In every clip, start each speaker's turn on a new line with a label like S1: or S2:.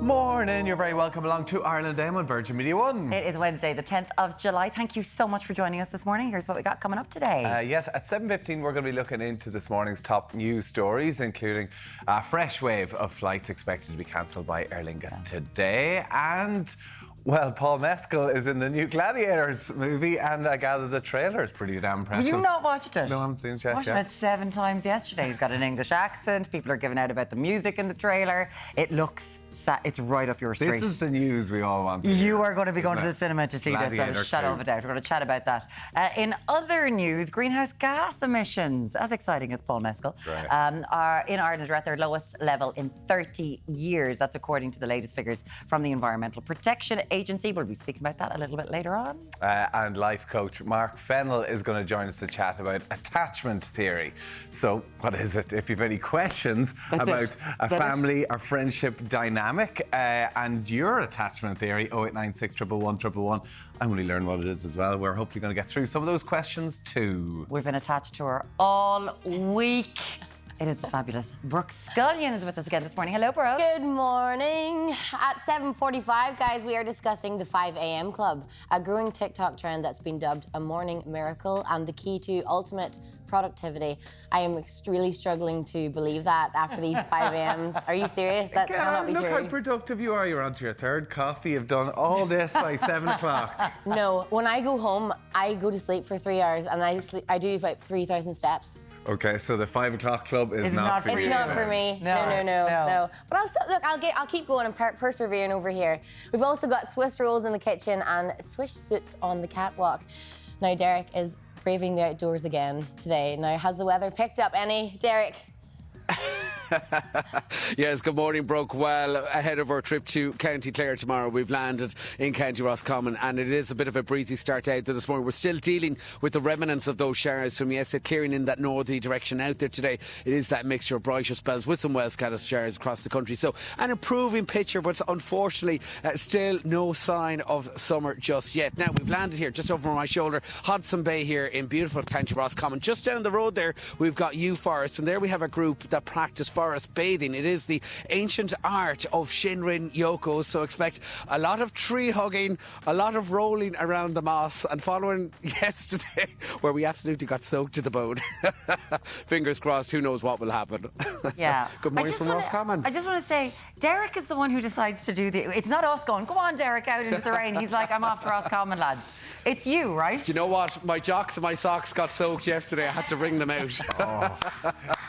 S1: Morning, you're very welcome along to Ireland AM on Virgin Media 1.
S2: It is Wednesday, the 10th of July. Thank you so much for joining us this morning. Here's what we got coming up today.
S1: Yes, at 7:15 we're going to be looking into this morning's top news stories, including a fresh wave of flights expected to be cancelled by Aer Lingus today. And, well, Paul Mescal is in the new Gladiators movie, and I gather the trailer is pretty damn impressive.
S2: You not watched it?
S1: No, I haven't seen it yet.
S2: Watched it 7 times yesterday. He's got an English accent. People are giving out about the music in the trailer. It looks... It's right up your street.
S1: This is the news we all want to
S2: hear.
S1: You
S2: are going to be going to the cinema to see
S1: Gladiator
S2: this. Shadow of a doubt. We're going to chat about that. In other news, greenhouse gas emissions, as exciting as Paul Mescal, are in Ireland are at their lowest level in 30 years. That's according to the latest figures from the Environmental Protection Agency. We'll be speaking about that a little bit later on. And
S1: life coach Mark Fennell is going to join us to chat about attachment theory. So, what is it? If you've any questions about a family or friendship dynamic, and your attachment theory, 0896 111 111. I'm going to learn what it is as well. We're hopefully going to get through some of those questions too.
S2: We've been attached to her all week. It is fabulous. Brooke Scullion is with us again this morning. Hello, Brooke.
S3: Good morning. At 7:45, guys, we are discussing the 5 a.m. club, a growing TikTok trend that's been dubbed a morning miracle and the key to ultimate productivity. I am really struggling to believe that after these 5 a.m.s. Are you serious? That cannot be true.
S1: Look how productive you are. You're onto your third coffee. You've done all this by 7 o'clock.
S3: No, when I go home, I go to sleep for 3 hours and I do about 3,000 steps.
S1: Okay, so the 5 o'clock club is not for you.
S3: It's not for me. No. But I'll keep going and persevering over here. We've also got Swiss rolls in the kitchen and swish suits on the catwalk. Now, Deric is braving the outdoors again today. Now, has the weather picked up any, Deric?
S4: Yes, good morning, Brooke. Well, ahead of our trip to County Clare tomorrow, we've landed in County Roscommon, and it is a bit of a breezy start out there this morning. We're still dealing with the remnants of those showers from yesterday, clearing in that northerly direction out there today. It is that mixture of brighter spells with some well-scattered showers across the country. So, an improving picture, but unfortunately, still no sign of summer just yet. Now, we've landed here just over my shoulder, Hodson Bay here in beautiful County Roscommon. Just down the road there, we've got U Forest, and there we have a group that practice forest bathing. It is the ancient art of Shinrin Yoko, so expect a lot of tree hugging, a lot of rolling around the moss, and following yesterday where we absolutely got soaked to the bone. Fingers crossed, who knows what will happen.
S2: Yeah.
S4: Good morning from Roscommon.
S2: I just want to say, Deric is the one who decides to do it's not us going, go on, Deric, out into the rain. He's like, I'm off to Roscommon, lads. It's you, right?
S4: Do you know what? My jocks and my socks got soaked yesterday. I had to wring them out.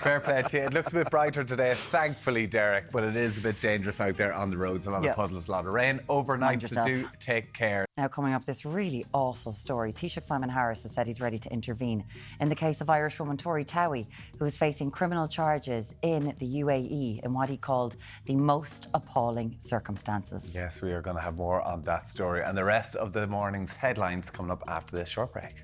S1: Fair play to you. It looks a bit brighter today, thankfully, Deric, but it is a bit dangerous out there on the roads. A lot of puddles, a lot of rain overnight, so do take care.
S2: Now, coming up, this really awful story. Taoiseach Simon Harris has said he's ready to intervene in the case of Irish woman Tori Towie, who is facing criminal charges in the UAE in what he called the most appalling circumstances.
S1: Yes, we are going to have more on that story and the rest of the morning's headlines coming up after this short break.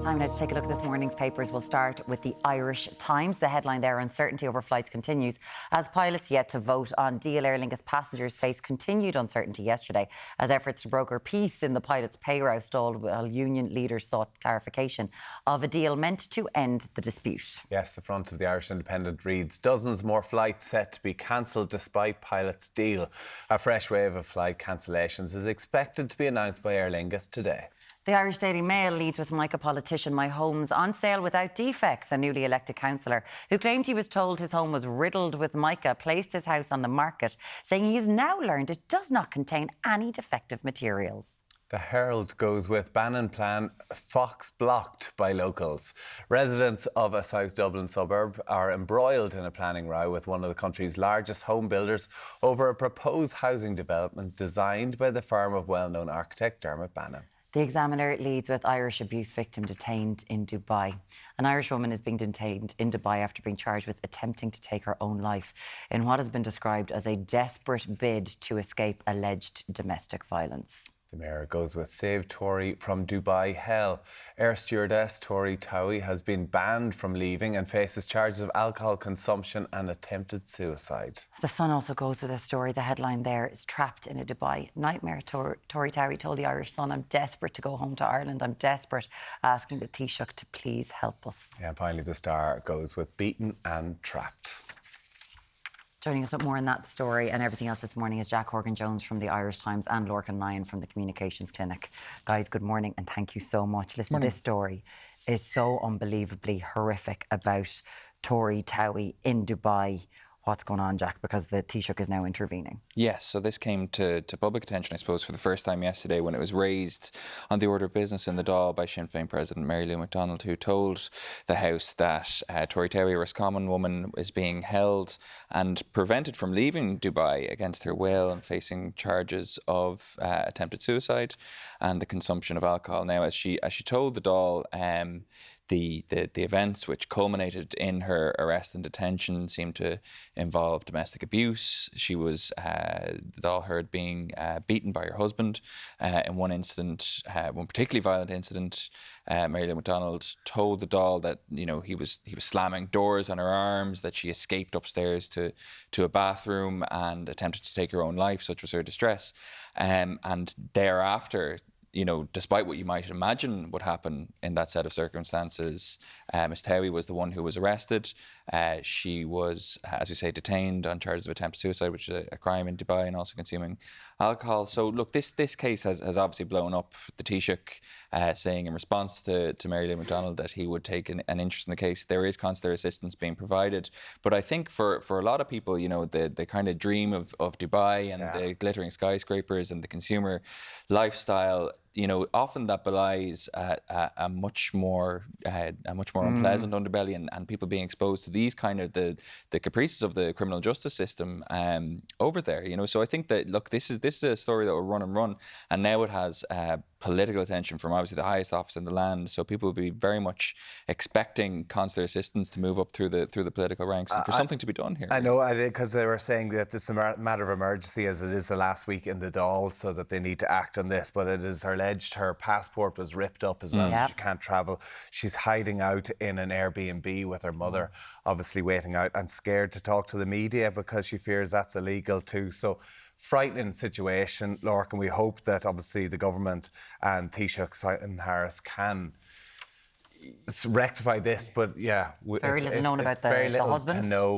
S2: Time now to take a look at this morning's papers. We'll start with the Irish Times. The headline there, uncertainty over flights continues as pilots yet to vote on deal. Aer Lingus passengers face continued uncertainty yesterday as efforts to broker peace in the pilots' pay row stalled while union leaders sought clarification of a deal meant to end the dispute.
S1: Yes, the front of the Irish Independent reads, dozens more flights set to be cancelled despite pilots' deal. A fresh wave of flight cancellations is expected to be announced by Aer Lingus today.
S2: The Irish Daily Mail leads with Micah politician My Home's on sale without defects. A newly elected councillor who claimed he was told his home was riddled with mica placed his house on the market, saying he has now learned it does not contain any defective materials.
S1: The Herald goes with Bannon plan, Fox blocked by locals. Residents of a South Dublin suburb are embroiled in a planning row with one of the country's largest home builders over a proposed housing development designed by the firm of well-known architect Dermot Bannon.
S2: The Examiner leads with Irish abuse victim detained in Dubai. An Irish woman is being detained in Dubai after being charged with attempting to take her own life in what has been described as a desperate bid to escape alleged domestic violence.
S1: The Mayor goes with Save Tory from Dubai Hell. Air stewardess Deric has been banned from leaving and faces charges of alcohol consumption and attempted suicide.
S2: The Sun also goes with a story. The headline there is Trapped in a Dubai Nightmare. Deric told the Irish Sun, "I'm desperate to go home to Ireland. I'm desperate," asking the Taoiseach to please help us.
S1: Yeah, and finally the Star goes with Beaten and Trapped.
S2: Joining us with more on that story and everything else this morning is Jack Horgan-Jones from the Irish Times and Lorcan Lyon from the Communications Clinic. Guys, good morning and thank you so much. Listen, this story is so unbelievably horrific about Deric in Dubai. What's going on, Jack? Because the Taoiseach is now intervening.
S5: Yes, so this came to public attention, I suppose, for the first time yesterday when it was raised on the order of business in the Dáil by Sinn Féin President Mary Lou McDonald, who told the House that Deric, a Roscommon woman, is being held and prevented from leaving Dubai against her will and facing charges of attempted suicide and the consumption of alcohol. Now, as she told the Dáil, the events which culminated in her arrest and detention seemed to involve domestic abuse. She was, the Dáil heard, being beaten by her husband. In one incident, one particularly violent incident, Mary Lou McDonald told the Dáil that he was slamming doors on her arms, that she escaped upstairs to a bathroom and attempted to take her own life. Such was her distress. And thereafter, despite what you might imagine would happen in that set of circumstances, Ms. Deric was the one who was arrested. She was, as we say, detained on charges of attempted suicide, which is a crime in Dubai, and also consuming alcohol. So, look, this case has obviously blown up. The Taoiseach saying in response to Mary Lou McDonald that he would take an interest in the case. There is consular assistance being provided. But I think for a lot of people, the kind of dream of Dubai and the glittering skyscrapers and the consumer lifestyle, often that belies a much more unpleasant underbelly and people being exposed to these kind of the caprices of the criminal justice system over there. So I think that, look, this is a story that will run and run, and now it has political attention from obviously the highest office in the land. So people will be very much expecting consular assistance to move up through the political ranks and for something to be done here.
S1: I know, because they were saying that this is a matter of emergency, as it is the last week in the Dáil, so that they need to act on this. But it is alleged her passport was ripped up as well, so she can't travel. She's hiding out in an Airbnb with her mother, obviously waiting out and scared to talk to the media because she fears that's illegal too. So frightening situation, Lorcan, and we hope that obviously the government and Taoiseach and Harris can rectify this, but
S2: very little known about the husband.
S1: To know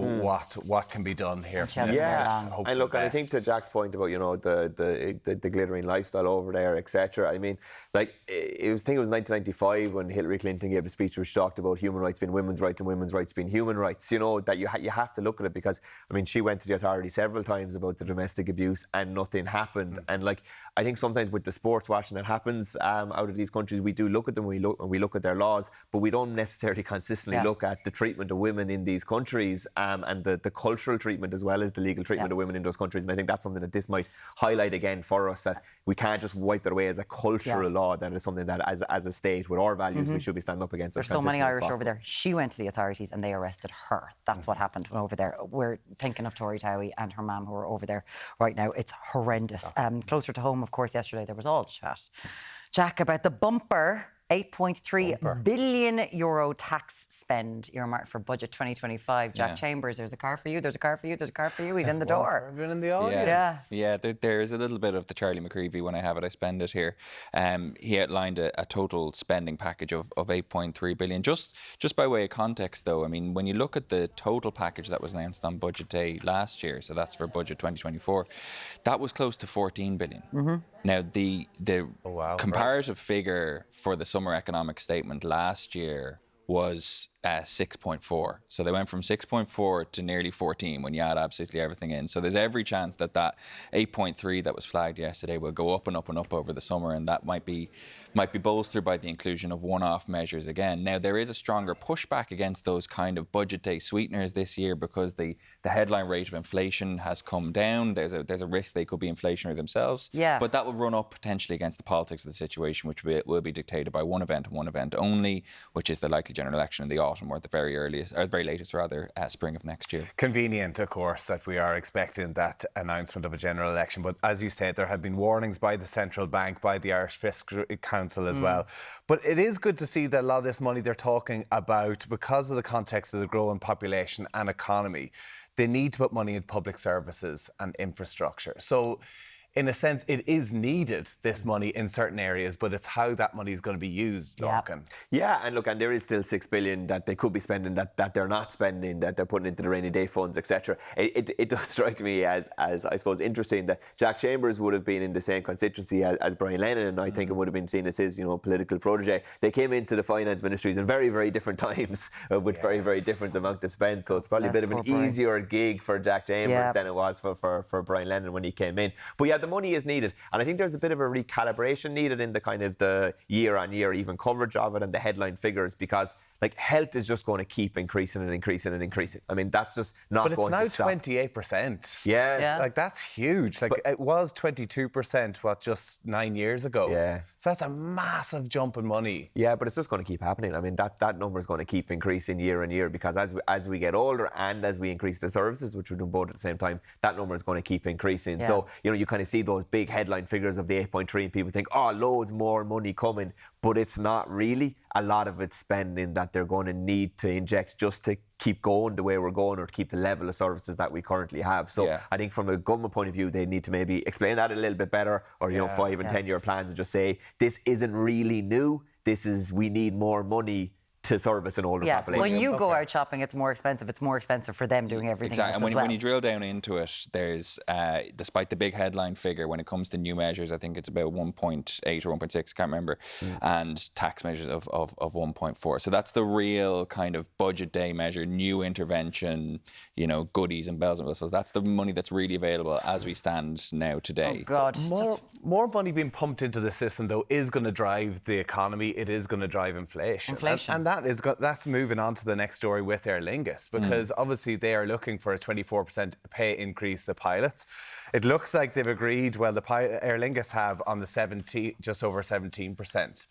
S1: what can be done here.
S6: And look, and I think to Jack's point about the glittering lifestyle over there, etc. I mean, like it was 1995 when Hillary Clinton gave a speech which talked about human rights being women's rights and women's rights being human rights. That you have to look at it, because I mean she went to the authorities several times about the domestic abuse and nothing happened. And like I think sometimes with the sports washing that happens out of these countries, we do look at them, we look at their laws, but we don't necessarily consistently look at the treatment of women in these countries and the cultural treatment as well as the legal treatment of women in those countries. And I think that's something that this might highlight again for us, that we can't just wipe that away as a cultural law. That is something that as a state with our values we should be standing up against.
S2: There's so many Irish over there. She went to the authorities and they arrested her. That's what happened over there. We're thinking of Deric and her mum who are over there right now. It's horrendous. Closer to home, of course, yesterday there was all chat, Jack, about the bumper €8.3 billion tax spend earmarked for budget 2025. Jack Chambers, there's a car for you, there's a car for you, there's a car for you. He's in the door.
S1: Been in the audience.
S5: There's a little bit of the Charlie McCreevy when I have it, I spend it here. He outlined a total spending package of 8.3 billion. Just by way of context, though, I mean, when you look at the total package that was announced on Budget Day last year, so that's for budget 2024, that was close to 14 billion. Now, the comparative figure for the summer economic statement last year was 6.4. So they went from 6.4 to nearly 14 when you add absolutely everything in. So there's every chance that 8.3 that was flagged yesterday will go up and up and up over the summer, and that might be bolstered by the inclusion of one-off measures again. Now, there is a stronger pushback against those kind of budget day sweeteners this year because the headline rate of inflation has come down. There's a risk they could be inflationary themselves. But that will run up potentially against the politics of the situation, which will be dictated by one event and one event only, which is the likely likely general election in the autumn, or at the very earliest, or very latest rather, spring of next year.
S1: Convenient, of course, that we are expecting that announcement of a general election. But as you said, there have been warnings by the central bank, by the Irish Fiscal Council as well. But it is good to see that a lot of this money they're talking about, because of the context of the growing population and economy, they need to put money in public services and infrastructure. So, in a sense, it is needed, this money, in certain areas, but it's how that money is going to be used, Lorcan.
S6: Yeah, and look, and there is still 6 billion that they could be spending that they're not spending, that they're putting into the rainy day funds, etc. It does strike me as I suppose interesting that Jack Chambers would have been in the same constituency as Brian Lennon, and I think it would have been seen as his, political protege. They came into the finance ministries in very, very different times with very, very different amount to spend. So it's probably a bit of an easier gig for Jack Chambers than it was for Brian Lennon when he came in. But yeah, the money is needed, and I think there's a bit of a recalibration needed in the kind of the year-on-year even coverage of it and the headline figures, because like health is just going to keep increasing and increasing and increasing. I mean, that's just not going to stop.
S1: But it's now 28%.
S6: Yeah.
S1: Like, that's huge. Like, it was 22%, just 9 years ago.
S6: Yeah.
S1: So that's a massive jump in money.
S6: Yeah, but it's just going to keep happening. I mean, that number is going to keep increasing year on year, because as we get older and as we increase the services, which we're doing both at the same time, that number is going to keep increasing. Yeah. So, you kind of see those big headline figures of the 8.3 and people think, oh, loads more money coming, but it's not really. A lot of it's spending that they're going to need to inject just to keep going the way we're going, or to keep the level of services that we currently have. So I think from a government point of view, they need to maybe explain that a little bit better, or 5 and 10 year plans, and just say, this isn't really new. We need more money to service an older population.
S2: When you go out shopping, it's more expensive. It's more expensive for them doing everything else.
S5: And when you drill down into it, there's, despite the big headline figure, when it comes to new measures, I think it's about 1.8 or 1.6, can't remember, and tax measures of 1.4. So that's the real kind of budget day measure, new intervention, goodies and bells and whistles. That's the money that's really available as we stand now today.
S2: Oh, God.
S1: More money being pumped into the system, though, is going to drive the economy. It is going to drive inflation. And that's moving on to the next story with Aer Lingus, because obviously they are looking for a 24% pay increase to pilots. It looks like they've agreed, Aer Lingus have on the just over 17%.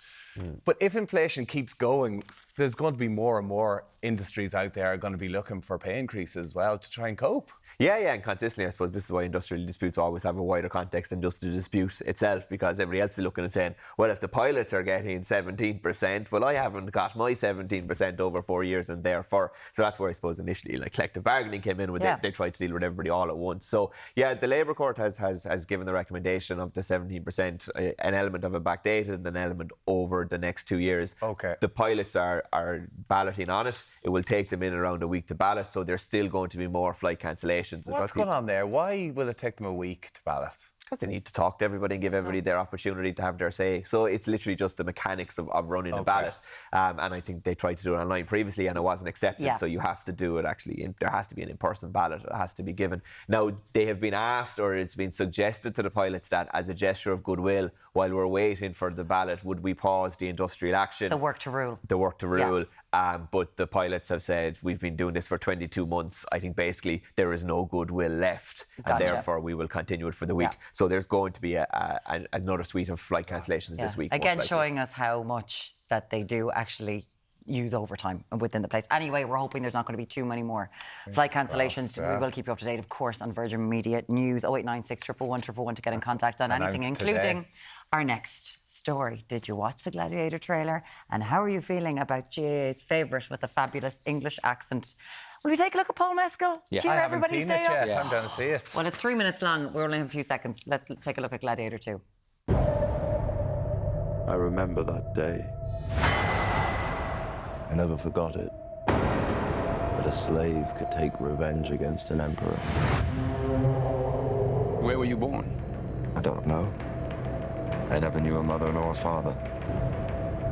S1: But if inflation keeps going, there's going to be more and more industries out there are going to be looking for pay increases as well to try and cope.
S6: Yeah, and consistently, I suppose this is why industrial disputes always have a wider context than just the dispute itself, because everybody else is looking and saying, well, if the pilots are getting 17%, well, I haven't got my 17% over 4 years, and therefore, so that's where I suppose initially collective bargaining came in with it. They tried to deal with everybody all at once. So yeah, the Labour Court has given the recommendation of the 17%, an element of it backdated and an element over the next 2 years.
S1: Okay.
S6: The pilots are balloting on it. It will take them in around a week to ballot, so there's still going to be more flight cancellations.
S1: What's going on there? Why will it take them a week to ballot?
S6: Because they need to talk to everybody and give everybody their opportunity to have their say. So it's literally just the mechanics of running a ballot. And I think they tried to do it online previously and it wasn't accepted. So you have to do it actually. There has to be an in-person ballot. It has to be given. Now, they have been asked, or it's been suggested to the pilots, that as a gesture of goodwill, while we're waiting for the ballot, would we pause the industrial action?
S2: The work to rule.
S6: The work to rule. But the pilots have said, we've been doing this for 22 months. I think basically there is no goodwill left. And therefore we will continue it for the week. So there's going to be another suite of flight cancellations this week.
S2: Again, showing us how much that they do actually use overtime within the place. Anyway, we're hoping there's not going to be too many more flight cancellations. We will keep you up to date, of course, on Virgin Media News. 0896 111 111 to get in contact on anything, including our next story. Did you watch the Gladiator trailer? And how are you feeling about GAA's favourite with a fabulous English accent? Will we take a look at Paul Mescal?
S1: Yes.
S2: Cheer
S1: I haven't
S2: everybody's
S1: seen
S2: day
S1: it yet.
S2: up.
S1: I'm going to see it.
S2: Well, it's 3 minutes long. We only have a few seconds. Let's take a look at Gladiator II.
S7: I remember that day. I never forgot it. That a slave could take revenge against an emperor.
S8: Where were you born?
S7: I don't know. I never knew a mother nor a father.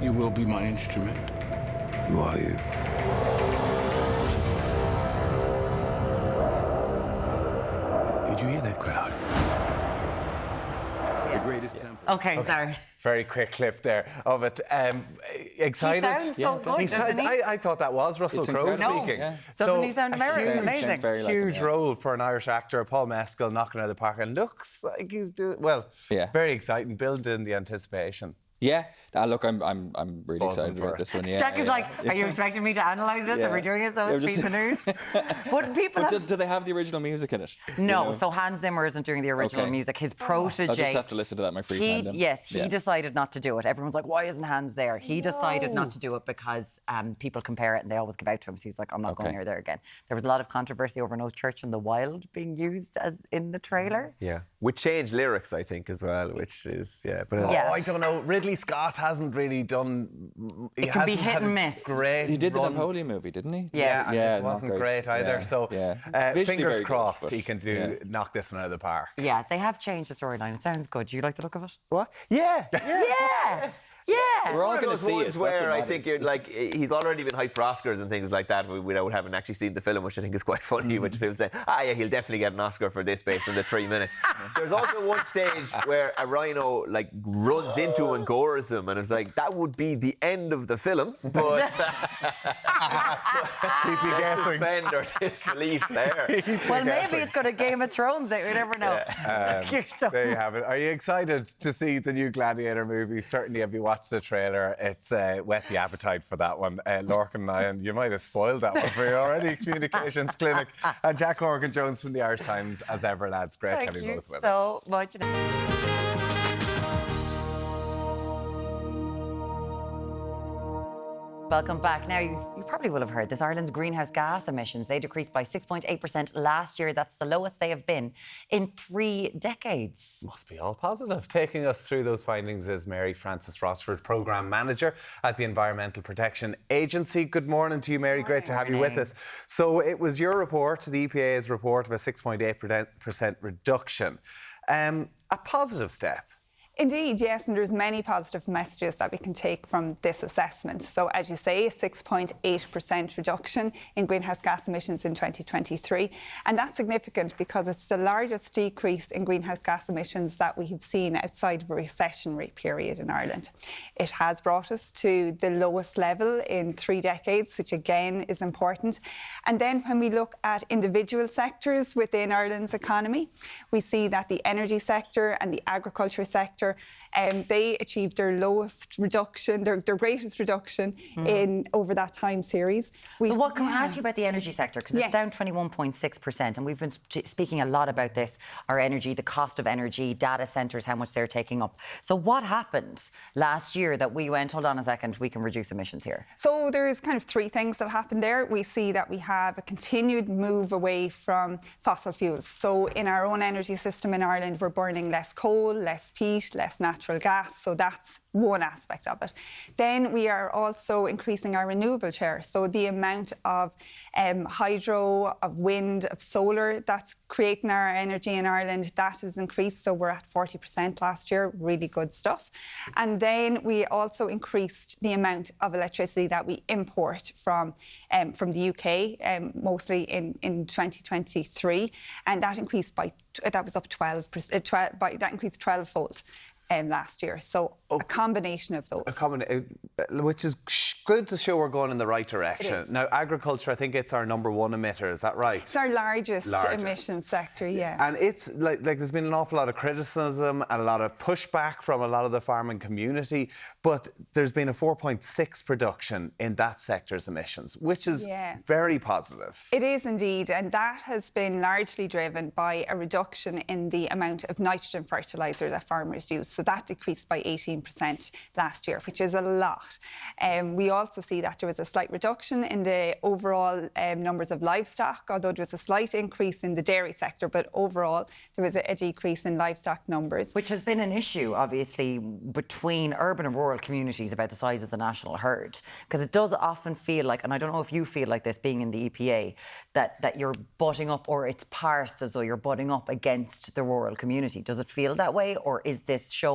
S8: You will be my instrument.
S7: Who are you?
S8: Did you hear that crowd? The greatest temple.
S2: Okay, sorry.
S1: Very quick clip there of it. Excited?
S2: He sounds so good, doesn't he?
S1: I thought that was Russell Crowe speaking.
S2: Doesn't he sound American? Amazing.
S1: Huge role for an Irish actor, Paul Mescal, knocking out of the park, and looks like he's doing well. Very exciting, building the anticipation.
S5: Yeah, look, I'm really excited about this one. Yeah,
S2: Jack is like, are you expecting me to analyse this? Are we doing it so it's piece of news? But people
S5: do they have the original music in it?
S2: No, so Hans Zimmer isn't doing the original music. His protege...
S5: I'll just have to listen to that in my free time then.
S2: Yes, he decided not to do it. Everyone's like, why isn't Hans there? He decided not to do it because people compare it and they always give out to him. So he's like, I'm not going near there again. There was a lot of controversy over No Church in the Wild being used as in the trailer.
S6: Yeah, with changed lyrics, I think, as well, which is,
S1: I don't know. Ridley Scott hasn't really done...
S2: It can be hit and miss.
S1: Great
S5: he did the
S1: run.
S5: Napoleon movie, didn't he?
S1: Yeah, it wasn't great either.
S5: Yeah.
S1: So fingers
S5: very
S1: crossed
S5: good,
S1: he can knock this one out of the park.
S2: Yeah, they have changed the storyline. It sounds good. Do you like the look of it?
S6: What? Yeah.
S2: Yeah.
S5: We're all
S6: one of
S5: going to
S6: those
S5: see
S6: ones
S5: it.
S6: where I think he's already been hyped for Oscars and things like that without having actually seen the film, which I think is quite funny, which people say, he'll definitely get an Oscar for this based on the 3 minutes. There's also one stage where a rhino runs into him and gores him, and it's like, that would be the end of the film, but
S1: keep you guessing.
S6: Suspend our disbelief there.
S2: Well, maybe it's got a Game of Thrones out. We never know.
S1: There you have it. Are you excited to see the new Gladiator movie? Certainly, have you watched the trailer? It's whet the appetite for that one. Lorcan and I, and you might have spoiled that one for you already. Communications Clinic. And Jack Horgan-Jones from the Irish Times. As ever, lads, great to have you both with us.
S2: Thank you so much. Welcome back. Now, you probably will have heard this. Ireland's greenhouse gas emissions, they decreased by 6.8% last year. That's the lowest they have been in 3 decades.
S1: Must be all positive. Taking us through those findings is Mary Frances Rochford, Programme Manager at the Environmental Protection Agency. Good morning to you, Mary. Great to have you with us. So it was your report, the EPA's report, of a 6.8% reduction. A positive step.
S9: Indeed, yes, and there's many positive messages that we can take from this assessment. So, as you say, a 6.8% reduction in greenhouse gas emissions in 2023. And that's significant because it's the largest decrease in greenhouse gas emissions that we have seen outside of a recessionary period in Ireland. It has brought us to the lowest level in 3 decades, which again is important. And then when we look at individual sectors within Ireland's economy, we see that the energy sector and the agriculture sector, they achieved their lowest reduction, their greatest reduction in over that time series.
S2: So what can I ask you about the energy sector? Because it's down 21.6%, and we've been speaking a lot about this, our energy, the cost of energy, data centres, how much they're taking up. So what happened last year that we went, hold on a second, we can reduce emissions here?
S9: So there's kind of 3 things that happened there. We see that we have a continued move away from fossil fuels. So in our own energy system in Ireland, we're burning less coal, less peat, less natural gas. So that's one aspect of it. Then we are also increasing our renewable share. So the amount of hydro, of wind, of solar that's creating our energy in Ireland, that has increased. So we're at 40% last year, really good stuff. And then we also increased the amount of electricity that we import from the UK, mostly in 2023. And that increased that was up 12%, that increased 12-fold. Last year. So a combination of those.
S1: Which is good to show we're going in the right direction. Now, agriculture, I think it's our #1 emitter, is that right?
S9: It's our largest emission sector, yeah.
S1: And it's like there's been an awful lot of criticism and a lot of pushback from a lot of the farming community, but there's been a 4.6 reduction in that sector's emissions, which is very positive.
S9: It is indeed, and that has been largely driven by a reduction in the amount of nitrogen fertiliser that farmers use. So that decreased by 18% last year, which is a lot. We also see that there was a slight reduction in the overall numbers of livestock, although there was a slight increase in the dairy sector, but overall there was a decrease in livestock numbers.
S2: Which has been an issue, obviously, between urban and rural communities about the size of the national herd. Because it does often feel like, and I don't know if you feel like this being in the EPA, that you're butting up, or it's parsed as though you're butting up against the rural community. Does it feel that way, or is this showing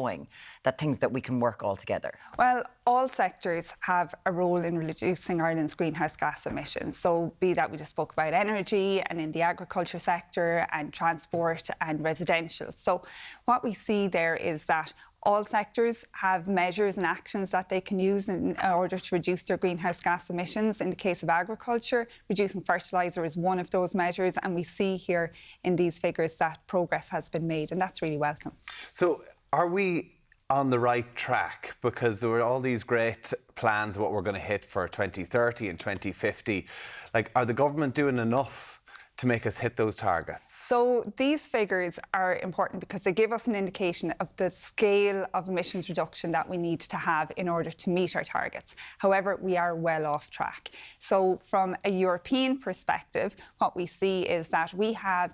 S2: that things that we can work all together?
S9: Well, all sectors have a role in reducing Ireland's greenhouse gas emissions. So be that we just spoke about energy, and in the agriculture sector and transport and residential. So what we see there is that all sectors have measures and actions that they can use in order to reduce their greenhouse gas emissions. In the case of agriculture, reducing fertiliser is one of those measures, and we see here in these figures that progress has been made, and that's really welcome.
S1: So are we on the right track? Because there were all these great plans of what we're going to hit for 2030 and 2050. Like, are the government doing enough to make us hit those targets?
S9: So these figures are important because they give us an indication of the scale of emissions reduction that we need to have in order to meet our targets. However, we are well off track. So from a European perspective, what we see is that we have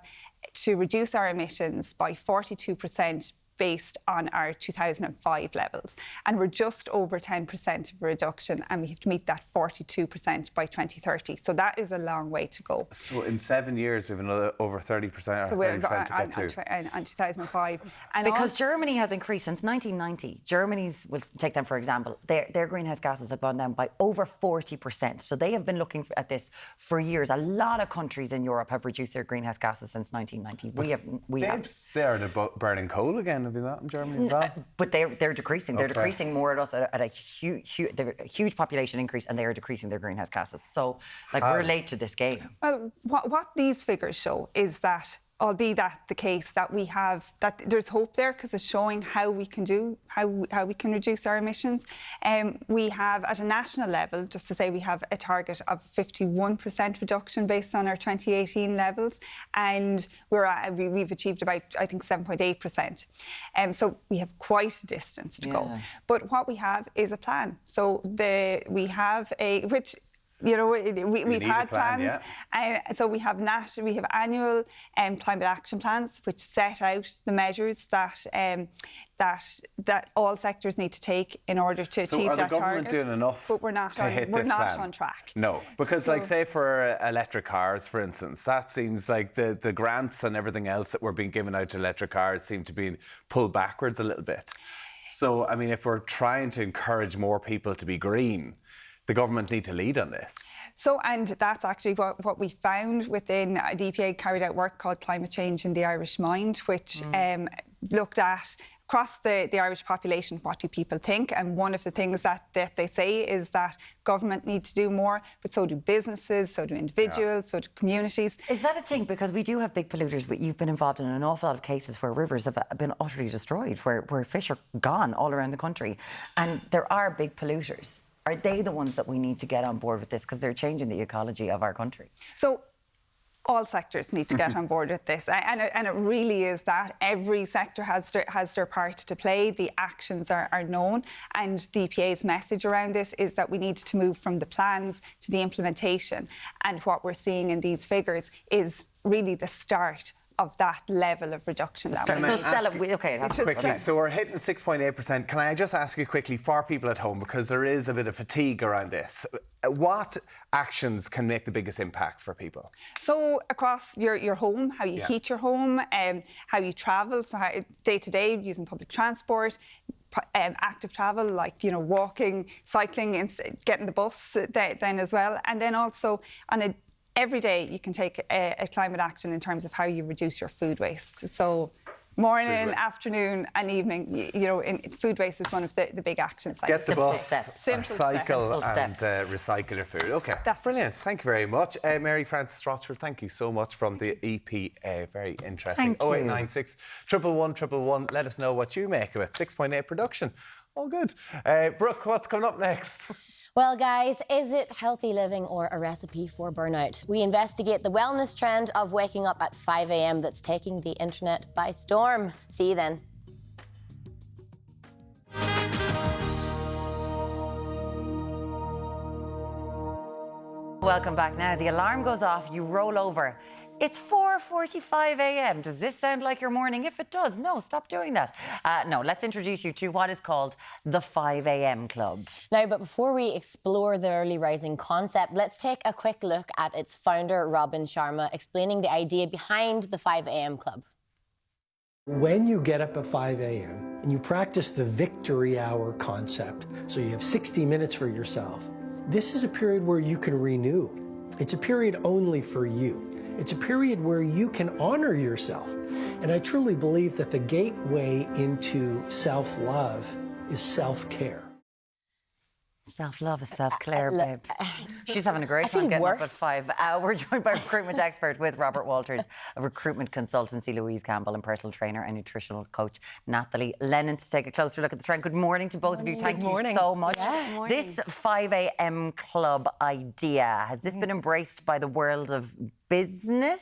S9: to reduce our emissions by 42% based on our 2005 levels. And we're just over 10% of a reduction, and we have to meet that 42% by 2030. So that is a long way to go.
S1: So in 7 years, we've another over 30% or 30% to get to.
S9: On 2005. And
S2: because Germany has increased since 1990. Germany's, we'll take them for example, their greenhouse gases have gone down by over 40%. So they have been looking at this for years. A lot of countries in Europe have reduced their greenhouse gases since 1990. We have.
S1: They're burning coal again. Have you that in Germany as well?
S2: But they're decreasing. They're decreasing more at a huge population increase, and they are decreasing their greenhouse gases. So, like, we're late to this game.
S9: Well, what these figures show is that, albeit that the case that we have, that there's hope there because it's showing how we can reduce our emissions. We have at a national level, just to say, we have a target of 51% reduction based on our 2018 levels, and we've achieved about, I think, 7.8%. So we have quite a distance to go. But what we have is a plan. So we have we've had plans. So we have annual climate action plans which set out the measures that all sectors need to take in order to achieve that target.
S1: So are the government doing enough
S9: but we're not on track.
S1: No, because like say for electric cars, for instance, that seems like the grants and everything else that were being given out to electric cars seem to be pulled backwards a little bit. So, I mean, if we're trying to encourage more people to be green, the government need to lead on this.
S9: So, and that's actually what we found within the EPA carried out work called Climate Change in the Irish Mind, which looked at across the Irish population, what do people think? And one of the things that they say is that government need to do more, but so do businesses, so do individuals, so do communities.
S2: Is that a thing? Because we do have big polluters, but you've been involved in an awful lot of cases where rivers have been utterly destroyed, where fish are gone all around the country. And there are big polluters. Are they the ones that we need to get on board with this because they're changing the ecology of our country? So
S9: all sectors need to get on board with this, and it really is that every sector has their part to play. The actions are known, and the EPA's message around this is that we need to move from the plans to the implementation. And what we're seeing in these figures is really the start of that level of reduction.
S1: So we're hitting 6.8%. Can I just ask you quickly, for people at home, because there is a bit of fatigue around this, what actions can make the biggest impacts for people? So across your home, how you heat your home, how you travel, so day to day using public transport, active travel, like walking, cycling, and getting the bus then as well, and then also on every day you can take a climate action in terms of how you reduce your food waste. So morning, afternoon and evening, food waste is one of the big actions. Get the bus, cycle and recycle your food. OK, that's brilliant. Thank you very much. Mary Frances Rochford, thank you so much from the EPA. Very interesting. 0896 111 111. Let us know what you make of it. 6.8 production. All good. Brooke, what's coming up next?
S3: Well, guys, is it healthy living or a recipe for burnout? We investigate the wellness trend of waking up at 5 a.m. that's taking the internet by storm. See you then.
S2: Welcome back. Now, the alarm goes off, you roll over. It's 4:45 a.m. Does this sound like your morning? If it does, no, stop doing that. No, let's introduce you to what is called the 5 a.m. Club.
S3: Now, but before we explore the early rising concept, let's take a quick look at its founder, Robin Sharma, explaining the idea behind the 5 a.m. Club.
S10: When you get up at 5 a.m. and you practice the victory hour concept, so you have 60 minutes for yourself, this is a period where you can renew. It's a period only for you. It's a period where you can honor yourself. And I truly believe that the gateway into self-love is self-care.
S2: Self-love is self-care, babe. She's having a great time
S3: feel
S2: getting up
S3: worse.
S2: at 5. We're joined by recruitment expert with Robert Walters, a recruitment consultancy, Louise Campbell, and personal trainer and nutritional coach, Natalie Lennon, to take a closer look at the trend. Good morning to both of you. Thank you so much.
S3: Yeah,
S2: this 5 a.m. club idea, has this been embraced by the world of business?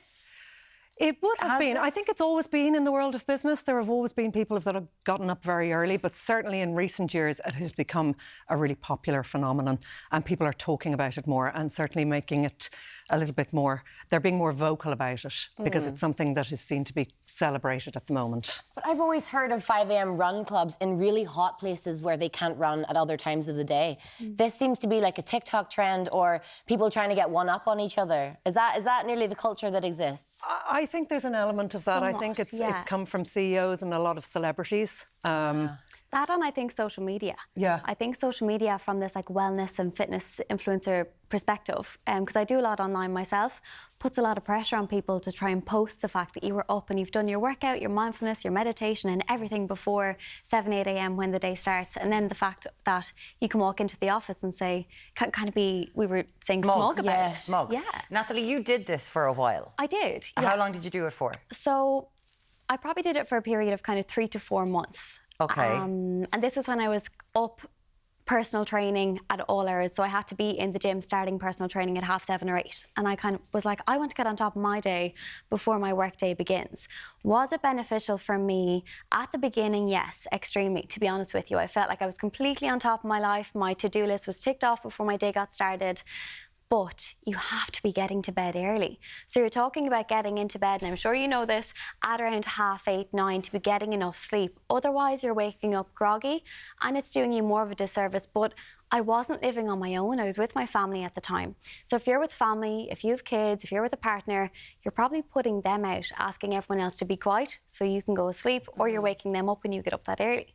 S11: It would have been. I think it's always been in the world of business. There have always been people that have gotten up very early, but certainly in recent years it has become a really popular phenomenon and people are talking about it more and certainly making it a little bit more, they're being more vocal about it because it's something that is seen to be celebrated at the moment.
S3: But I've always heard of 5 a.m. run clubs in really hot places where they can't run at other times of the day. This seems to be like a TikTok trend or people trying to get one up on each other. Is that nearly the culture that exists?
S11: I think there's an element of that. I think it's come from CEOs and a lot of celebrities.
S12: That and I think social media.
S11: Yeah.
S12: I think social media from this like wellness and fitness influencer perspective, because I do a lot online myself, puts a lot of pressure on people to try and post the fact that you were up and you've done your workout, your mindfulness, your meditation and everything before 7, 8 a.m. when the day starts. And then the fact that you can walk into the office and say, can kind of be, we were saying smug about it.
S2: Smug.
S12: Yeah.
S2: Natalie, you did this for a while.
S12: I did.
S2: How long did you do it for?
S12: So I probably did it for a period of kind of 3 to 4 months.
S2: Okay.
S12: And this was when I was up personal training at all hours. So I had to be in the gym starting personal training at 7:30 or 8. And I kind of was like, I want to get on top of my day before my work day begins. Was it beneficial for me? At the beginning, yes, extremely, to be honest with you. I felt like I was completely on top of my life. My to-do list was ticked off before my day got started. But you have to be getting to bed early. So you're talking about getting into bed, and I'm sure you know this, at around 8:30, 9 to be getting enough sleep. Otherwise, you're waking up groggy and it's doing you more of a disservice. But I wasn't living on my own. I was with my family at the time. So if you're with family, if you have kids, if you're with a partner, you're probably putting them out, asking everyone else to be quiet so you can go asleep, or you're waking them up when you get up that early.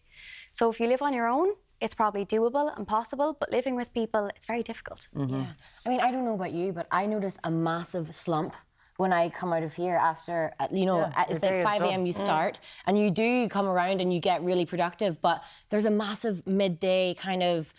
S12: So if you live on your own, it's probably doable and possible, but living with people, it's very difficult.
S3: Yeah. I mean, I don't know about you, but I notice a massive slump when I come out of here after, it's like 5 a.m. you start and you come around and you get really productive, but there's a massive midday kind of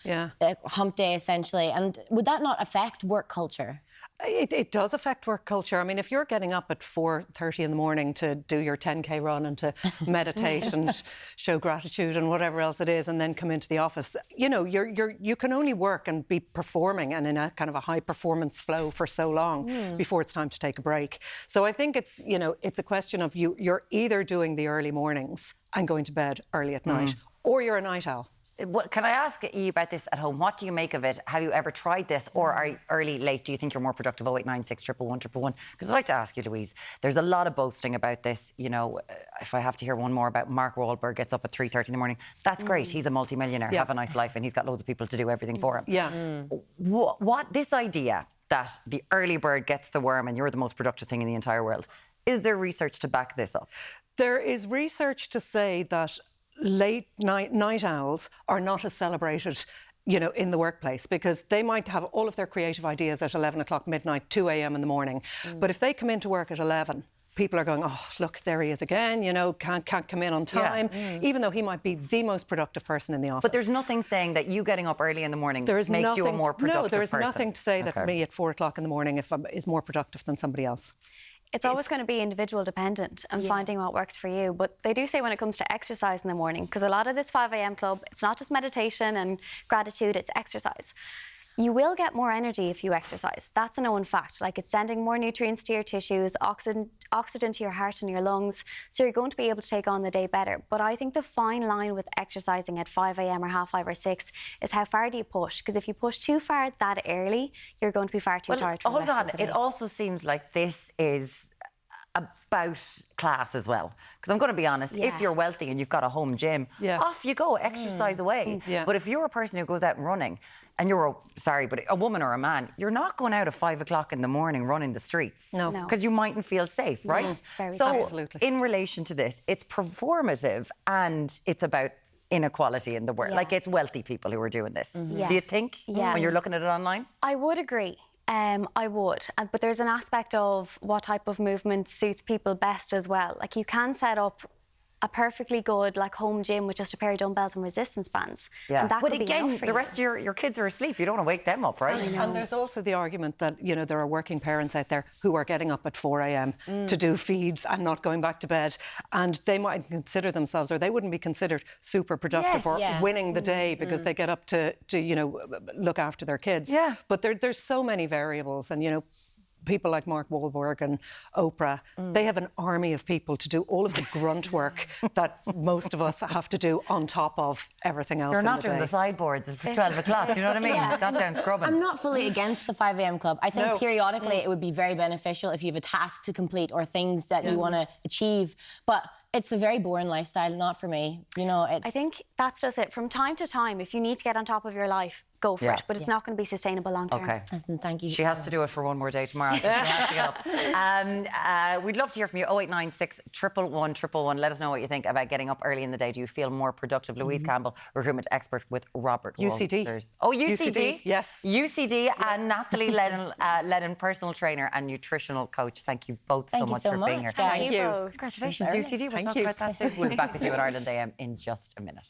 S3: hump day essentially. And would that not affect work culture?
S11: It does affect work culture. I mean, if you're getting up at 4:30 in the morning to do your 10K run and to meditate and show gratitude and whatever else it is, and then come into the office, you can only work and be performing and in a kind of a high performance flow for so long before it's time to take a break. So I think it's a question of you're either doing the early mornings and going to bed early at night, or you're a night owl.
S2: Can I ask you about this at home? What do you make of it? Have you ever tried this? Or are you early, late? Do you think you're more productive? 0896 111 111. Because I'd like to ask you, Louise, there's a lot of boasting about this. If I have to hear one more about Mark Wahlberg gets up at 3:30 in the morning, that's great. He's a multimillionaire, have a nice life, and he's got loads of people to do everything for him.
S11: Yeah.
S2: What this idea that the early bird gets the worm and you're the most productive thing in the entire world, is there research to back this up?
S11: There is research to say that late night owls are not as celebrated, in the workplace, because they might have all of their creative ideas at 11 o'clock midnight, 2 a.m. in the morning. But if they come into work at 11, people are going, oh, look, there he is again, can't come in on time, even though he might be the most productive person in the office.
S2: But there's nothing saying that you getting up early in the morning makes you a more productive person.
S11: No, there is nothing to say that me at 4 o'clock in the morning is more productive than somebody else.
S12: It's always going to be individual dependent and finding what works for you. But they do say when it comes to exercise in the morning, because a lot of this 5 a.m. club, it's not just meditation and gratitude, it's exercise. You will get more energy if you exercise. That's a known fact. Like, it's sending more nutrients to your tissues, oxygen to your heart and your lungs. So you're going to be able to take on the day better. But I think the fine line with exercising at 5 a.m. or 5:30 or 6 is how far do you push? Because if you push too far that early, you're going to be far too tired for the rest of the day.
S2: It also seems like this is about class as well. Because I'm going to be honest, if you're wealthy and you've got a home gym, off you go, exercise away. But if you're a person who goes out and running, and you're, a woman or a man, you're not going out at 5 o'clock in the morning running the streets.
S12: No.
S2: Because you mightn't feel safe, right?
S11: Absolutely.
S2: In relation to this, it's performative and it's about inequality in the world. Like, it's wealthy people who are doing this. Do you think, when you're looking at it online?
S12: I would agree. I would, but there's an aspect of what type of movement suits people best as well. Like, you can set up a perfectly good like home gym with just a pair of dumbbells and resistance bands.
S2: Yeah.
S12: And that
S2: But
S12: could be
S2: again,
S12: enough for
S2: the
S12: you.
S2: rest of your kids are asleep. You don't want to wake them up, right?
S11: And there's also the argument that, you know, there are working parents out there who are getting up at 4 a.m. to do feeds and not going back to bed. And they might consider themselves, or they wouldn't be considered super productive or winning the day because they get up to, you know, look after their kids.
S2: Yeah.
S11: But there's so many variables, and, you know, people like Mark Wahlberg and Oprah, they have an army of people to do all of the grunt work that most of us have to do on top of everything else.
S2: They're
S11: in
S2: not
S11: the
S2: doing
S11: day.
S2: the sideboards for 12 o'clock, do you know what I mean?
S3: Yeah.
S2: Not down scrubbing.
S3: I'm not fully against the 5 a.m. club. I think periodically it would be very beneficial if you have a task to complete or things that you want to achieve. But it's a very boring lifestyle, not for me. You know, it's...
S12: I think that's just it. From time to time, if you need to get on top of your life, go for it. But it's not going to be sustainable long term.
S2: Okay.
S3: Listen, thank you.
S2: She has to do it for one more day tomorrow. So she has to get up. We'd love to hear from you. 0896 111 111. Let us know what you think about getting up early in the day. Do you feel more productive? Louise Campbell, recruitment expert with Robert
S11: UCD.
S2: Walters. Oh, UCD.
S11: Yes.
S2: UCD and Natalie Lennon, personal trainer and nutritional coach. Thank you both so much for being here.
S3: Guys.
S11: Thank you.
S2: Congratulations, UCD. We'll talk about that soon. We'll be back with you at Ireland AM in just a minute.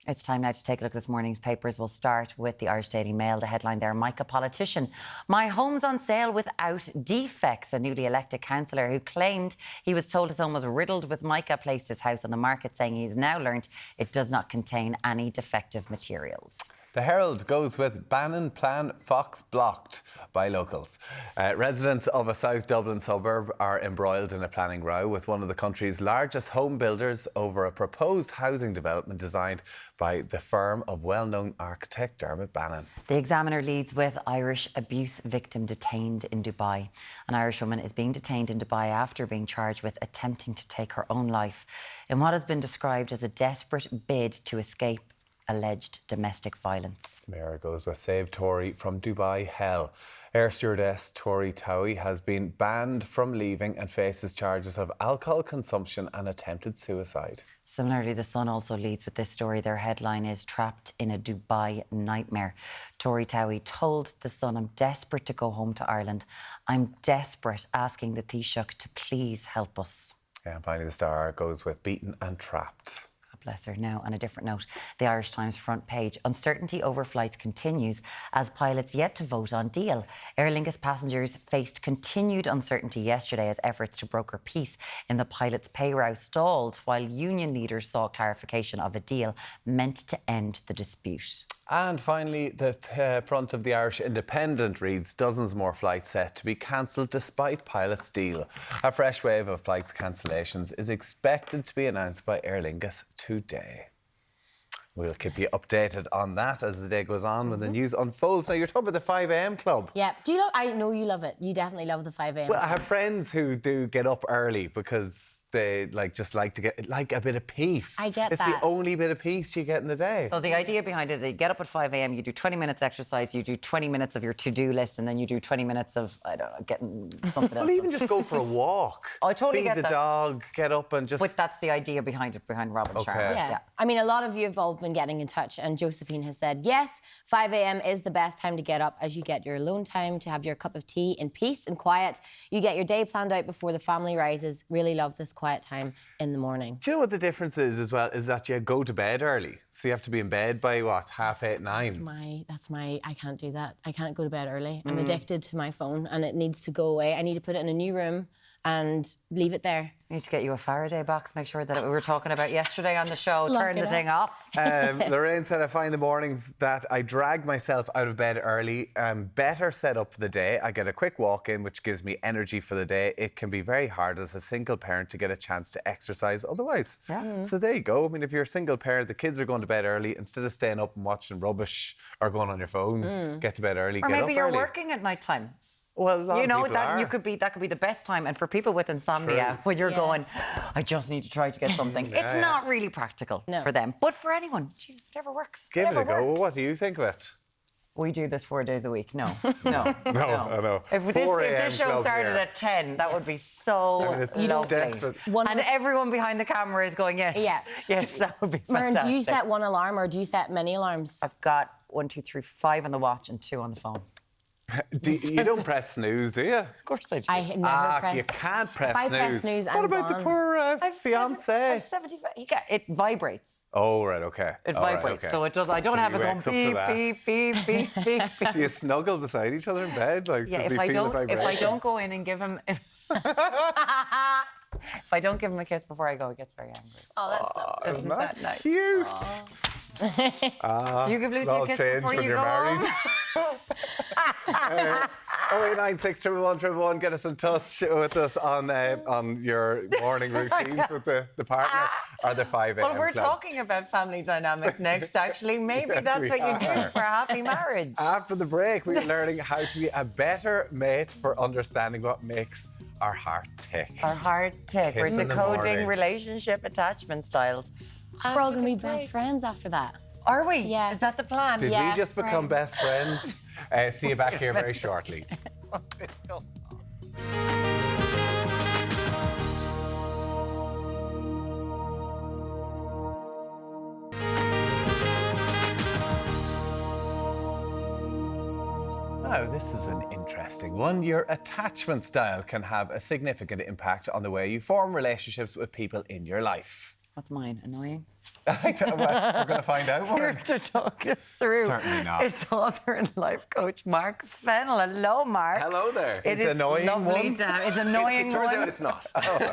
S2: It's time now to take a look at this morning's papers. We'll start with the Irish Daily Mail. The headline there, Mica politician. My home's on sale without defects. A newly elected councillor who claimed he was told his home was riddled with mica placed his house on the market, saying he's now learnt it does not contain any defective materials.
S1: The Herald goes with Bannon plan Fox blocked by locals. Residents of a South Dublin suburb are embroiled in a planning row with one of the country's largest home builders over a proposed housing development designed by the firm of well-known architect Dermot Bannon.
S2: The Examiner leads with Irish abuse victim detained in Dubai. An Irish woman is being detained in Dubai after being charged with attempting to take her own life in what has been described as a desperate bid to escape alleged domestic violence.
S1: Mayor goes with Save Tori from Dubai hell. Air stewardess Tori Towie has been banned from leaving and faces charges of alcohol consumption and attempted suicide.
S2: Similarly, The Sun also leads with this story. Their headline is Trapped in a Dubai Nightmare. Tori Towie told The Sun, I'm desperate to go home to Ireland. I'm desperate, asking the Taoiseach to please help us.
S1: Yeah, and finally, The Star goes with Beaten and Trapped.
S2: Bless her. Now, on a different note, the Irish Times front page. Uncertainty over flights continues as pilots yet to vote on deal. Aer Lingus passengers faced continued uncertainty yesterday as efforts to broker peace in the pilots' pay row stalled, while union leaders saw clarification of a deal meant to end the dispute.
S1: And finally, the front of the Irish Independent reads dozens more flights set to be cancelled despite pilots' deal. A fresh wave of flights cancellations is expected to be announced by Aer Lingus today. We'll keep you updated on that as the day goes on when the news unfolds. Now, you're talking about the 5 a.m. club.
S3: Yeah. Do you love... I know you love it. You definitely love the 5 a.m.
S1: Well, I have friends who do get up early because they just like to get a bit of peace.
S3: I get
S1: it's
S3: that.
S1: It's the only bit of peace you get in the day.
S2: So the idea behind it is that you get up at 5 a.m, you do 20 minutes exercise, you do 20 minutes of your to-do list, and then you do 20 minutes of, I don't know, getting something else.
S1: Well, even just go for a walk.
S2: Oh, I totally
S1: Feed
S2: get
S1: the
S2: that.
S1: dog, get up and just...
S2: But that's the idea behind it, behind Robin Sharma.
S3: Yeah. I mean, a lot of you have all been getting in touch, and Josephine has said, yes, 5 a.m. is the best time to get up as you get your alone time to have your cup of tea in peace and quiet. You get your day planned out before the family rises. Really love this quiet time in the morning.
S1: Do you know what the difference is as well? Is that you go to bed early. So you have to be in bed by, what, 8:30, 9?
S3: That's my, I can't do that. I can't go to bed early. I'm addicted to my phone and it needs to go away. I need to put it in a new room and leave it there.
S2: You need to get you a Faraday box, make sure that we were talking about yesterday on the show, turn the thing off.
S1: Lorraine said, I find the mornings that I drag myself out of bed early. I'm better set up for the day. I get a quick walk in, which gives me energy for the day. It can be very hard as a single parent to get a chance to exercise otherwise.
S2: Yeah.
S1: So there you go. I mean, if you're a single parent, the kids are going to bed early. Instead of staying up and watching rubbish or going on your phone, get to bed early,
S2: Or
S1: get
S2: maybe
S1: up
S2: you're
S1: early.
S2: working at night time.
S1: Well, a lot
S2: you know,
S1: of people are.
S2: that could be the best time. And for people with insomnia, when you're going, I just need to try to get something, it's not really practical for them. But for anyone, Jesus, whatever works.
S1: Give it a go.
S2: Works.
S1: What do you think of it?
S2: We do this 4 days a week. No.
S1: No, I know.
S2: If this show started at 10, that would be so lovely.
S1: Desperate.
S2: And everyone behind the camera is going, yes. Yes, that would be fantastic.
S3: Mern, do you set one alarm or do you set many alarms?
S2: I've got 1, 2, 3, 5 on the watch and 2 on the phone.
S1: You don't press snooze, do you?
S2: Of course I do.
S3: I never press.
S1: You can't press
S3: If I
S1: snooze.
S3: press snooze,
S1: What
S3: I'm
S1: about the
S3: gone.
S1: poor fiance?
S2: 75. It vibrates.
S1: Oh, right, okay.
S2: It
S1: All right,
S2: vibrates,
S1: okay.
S2: so it does. I don't
S1: So
S2: have
S1: he
S2: it going
S1: wakes up to
S2: beep,
S1: that.
S2: beep, beep, beep, beep, beep.
S1: Do you snuggle beside each other in bed? Like,
S2: Yeah,
S1: does he feel the
S2: if I
S1: vibration?
S2: don't go in and give him, if I don't give him a kiss before I go, he gets very angry.
S3: Oh, that's lovely.
S1: Isn't
S2: Isn't that nice?
S1: cute?
S2: Do you give Lucy
S1: It'll
S2: a kiss
S1: change
S2: before
S1: when
S2: you
S1: you're
S2: go
S1: married.
S2: home?
S1: 0896 111 get us in touch with us on your morning routines with the partner or the 5 a.m.
S2: Well, we're
S1: club.
S2: talking about family dynamics next, actually. Maybe
S1: Yes,
S2: that's
S1: we
S2: what you
S1: are.
S2: do for a happy marriage.
S1: After the break, we're learning how to be a better mate for understanding what makes our heart tick.
S2: Our heart tick.
S1: Kiss
S2: We're
S1: in the
S2: decoding
S1: morning.
S2: relationship attachment styles.
S3: We're all going to be best friends after that.
S2: Are we?
S3: Yeah.
S2: Is that the plan?
S1: Did
S3: Yeah,
S1: we just become
S3: friends.
S1: best friends? See you back here very shortly. Now, this is an interesting one. Your attachment style can have a significant impact on the way you form relationships with people in your life.
S2: What's mine? Annoying?
S1: We're going to find out.
S2: Here to talk us through.
S1: Certainly not.
S2: It's author and life coach Mark Fennell. Hello, Mark.
S13: Hello there.
S2: It
S1: It's
S2: is
S1: annoying
S2: lovely
S1: one?
S2: to have. It's annoying
S13: It turns
S2: one.
S13: out it's not.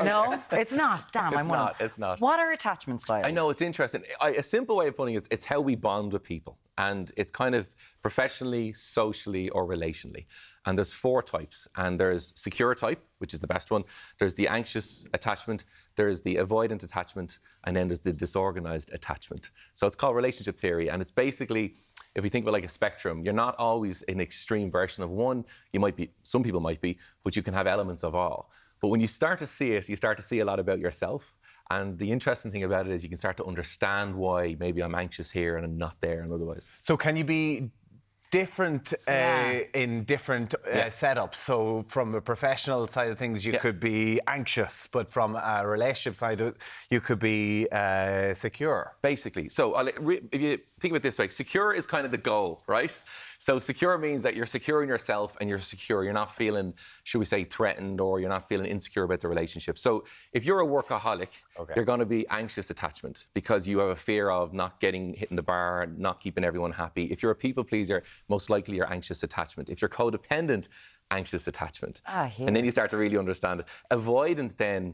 S2: No, it's not. Damn, I'm one.
S13: It's not.
S2: What are attachment styles?
S13: I know, it's interesting. A simple way of putting it, it's how we bond with people. And it's kind of professionally, socially, or relationally. And there's 4 types. And there's secure type, which is the best one. There's the anxious attachment. There's the avoidant attachment. And then there's the disorganized attachment. So it's called relationship theory. And it's basically, if we think about like a spectrum, you're not always an extreme version of one. You might be, some people might be, but you can have elements of all. But when you start to see it, you start to see a lot about yourself. And the interesting thing about it is you can start to understand why maybe I'm anxious here and I'm not there and otherwise.
S1: So can you be different in different setups? So from a professional side of things, you could be anxious, but from a relationship side, you could be secure.
S13: Basically. So if you think of it this way, secure is kind of the goal, right? So secure means that you're secure in yourself and you're secure. You're not feeling, should we say, threatened, or you're not feeling insecure about the relationship. So if you're a workaholic, you're going to be anxious attachment because you have a fear of not hitting the bar, not keeping everyone happy. If you're a people pleaser, most likely you're anxious attachment. If you're codependent, anxious attachment. And then you start to really understand it. Avoidant then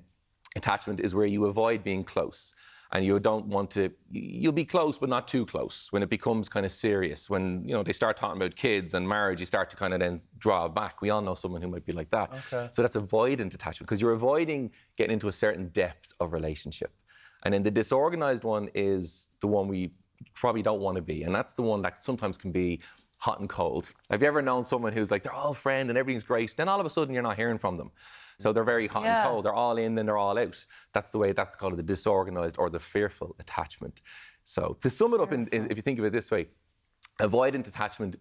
S13: attachment is where you avoid being close. And you don't want to, you'll be close, but not too close. When it becomes kind of serious, when, you know, they start talking about kids and marriage, you start to kind of then draw back. We all know someone who might be like that. So that's avoidant attachment, because you're avoiding getting into a certain depth of relationship. And then the disorganized one is the one we probably don't want to be. And that's the one that sometimes can be hot and cold. Have you ever known someone who's like, they're all friend and everything's great, then all of a sudden you're not hearing from them? So they're very hot and cold. They're all in and they're all out. That's the way, that's called the disorganized or the fearful attachment. So to sum it up, if you think of it this way, avoidant attachment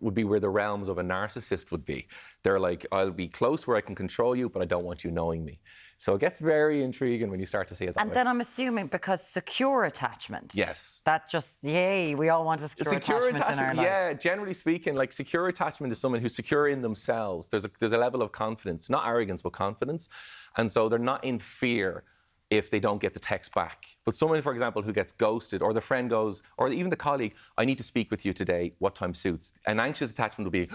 S13: would be where the realms of a narcissist would be. They're like, I'll be close where I can control you, but I don't want you knowing me. So it gets very intriguing when you start to see it that way.
S2: And then I'm assuming because secure attachment.
S13: Yes.
S2: That just, yay, we all want a secure attachment in our life.
S13: Yeah, generally speaking, like secure attachment is someone who's secure in themselves. There's a level of confidence, not arrogance, but confidence. And so they're not in fear if they don't get the text back. But someone, for example, who gets ghosted, or the friend goes, or even the colleague, I need to speak with you today, what time suits? An anxious attachment will be,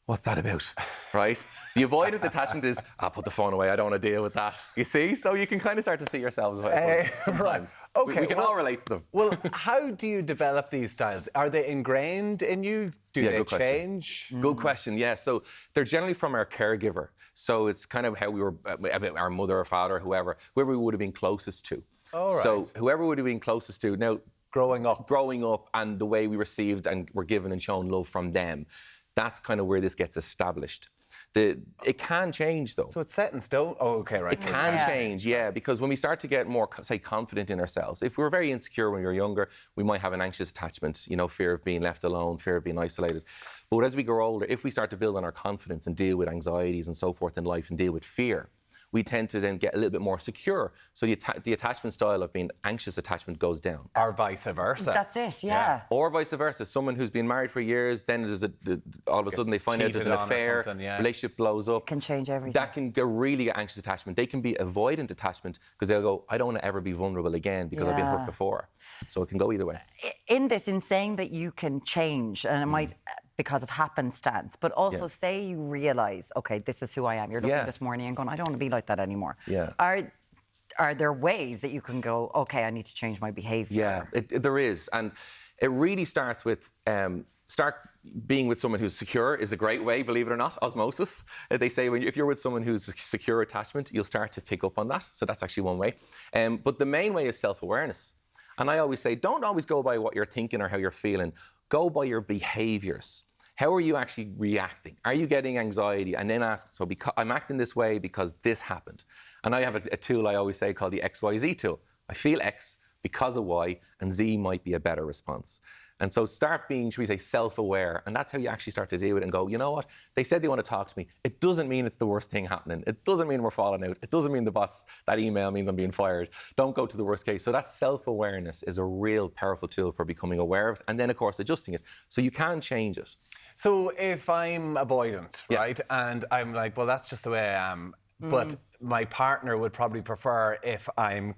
S13: what's that about, right? The avoidant attachment is, I'll put the phone away, I don't want to deal with that. You see? So you can kind of start to see yourselves sometimes.
S1: Right. Okay.
S13: We can all relate to them.
S1: Well, how do you develop these styles? Are they ingrained in you? Do they
S13: good
S1: change?
S13: Question. Good question, yeah. So they're generally from our caregiver. So it's kind of how we were, about our mother or father, whoever we would have been closest to.
S1: All right.
S13: So whoever would have been closest to. Now,
S1: growing up
S13: and the way we received and were given and shown love from them, that's kind of where this gets established. It can change, though.
S1: So it's set in stone? Oh, okay, right.
S13: It can change, yeah, because when we start to get more, say, confident in ourselves, if we were very insecure when we were younger, we might have an anxious attachment, you know, fear of being left alone, fear of being isolated. But as we grow older, if we start to build on our confidence and deal with anxieties and so forth in life and deal with fear, we tend to then get a little bit more secure. So the attachment style of being anxious attachment goes down.
S1: Or vice versa.
S2: That's it, yeah.
S13: Or vice versa. Someone who's been married for years, then there's all of a sudden they find out there's an affair, relationship blows up.
S2: Can change everything.
S13: That can really get anxious attachment. They can be avoidant attachment because they'll go, I don't want to ever be vulnerable again because I've been hurt before. So it can go either way.
S2: In saying that you can change, and it might because of happenstance, but also say you realise, okay, this is who I am. You're looking this morning and going, I don't want to be like that anymore.
S13: Yeah.
S2: Are there ways that you can go, okay, I need to change my behaviour?
S13: Yeah, there is. And it really starts with, start being with someone who's secure is a great way, believe it or not, osmosis. They say if you're with someone who's a secure attachment, you'll start to pick up on that. So that's actually one way. But the main way is self-awareness. And I always say, don't always go by what you're thinking or how you're feeling. Go by your behaviours. How are you actually reacting? Are you getting anxiety? And then ask, so I'm acting this way because this happened. And I have a tool I always say called the XYZ tool. I feel X because of Y, and Z might be a better response. And so start being, should we say, self-aware. And that's how you actually start to deal with it and go, you know what? They said they want to talk to me. It doesn't mean it's the worst thing happening. It doesn't mean we're falling out. It doesn't mean the boss, that email means I'm being fired. Don't go to the worst case. So that self-awareness is a real powerful tool for becoming aware of it. And then, of course, adjusting it. So you can change it.
S1: So if I'm avoidant, right, and I'm like, well, that's just the way I am, but my partner would probably prefer if I'm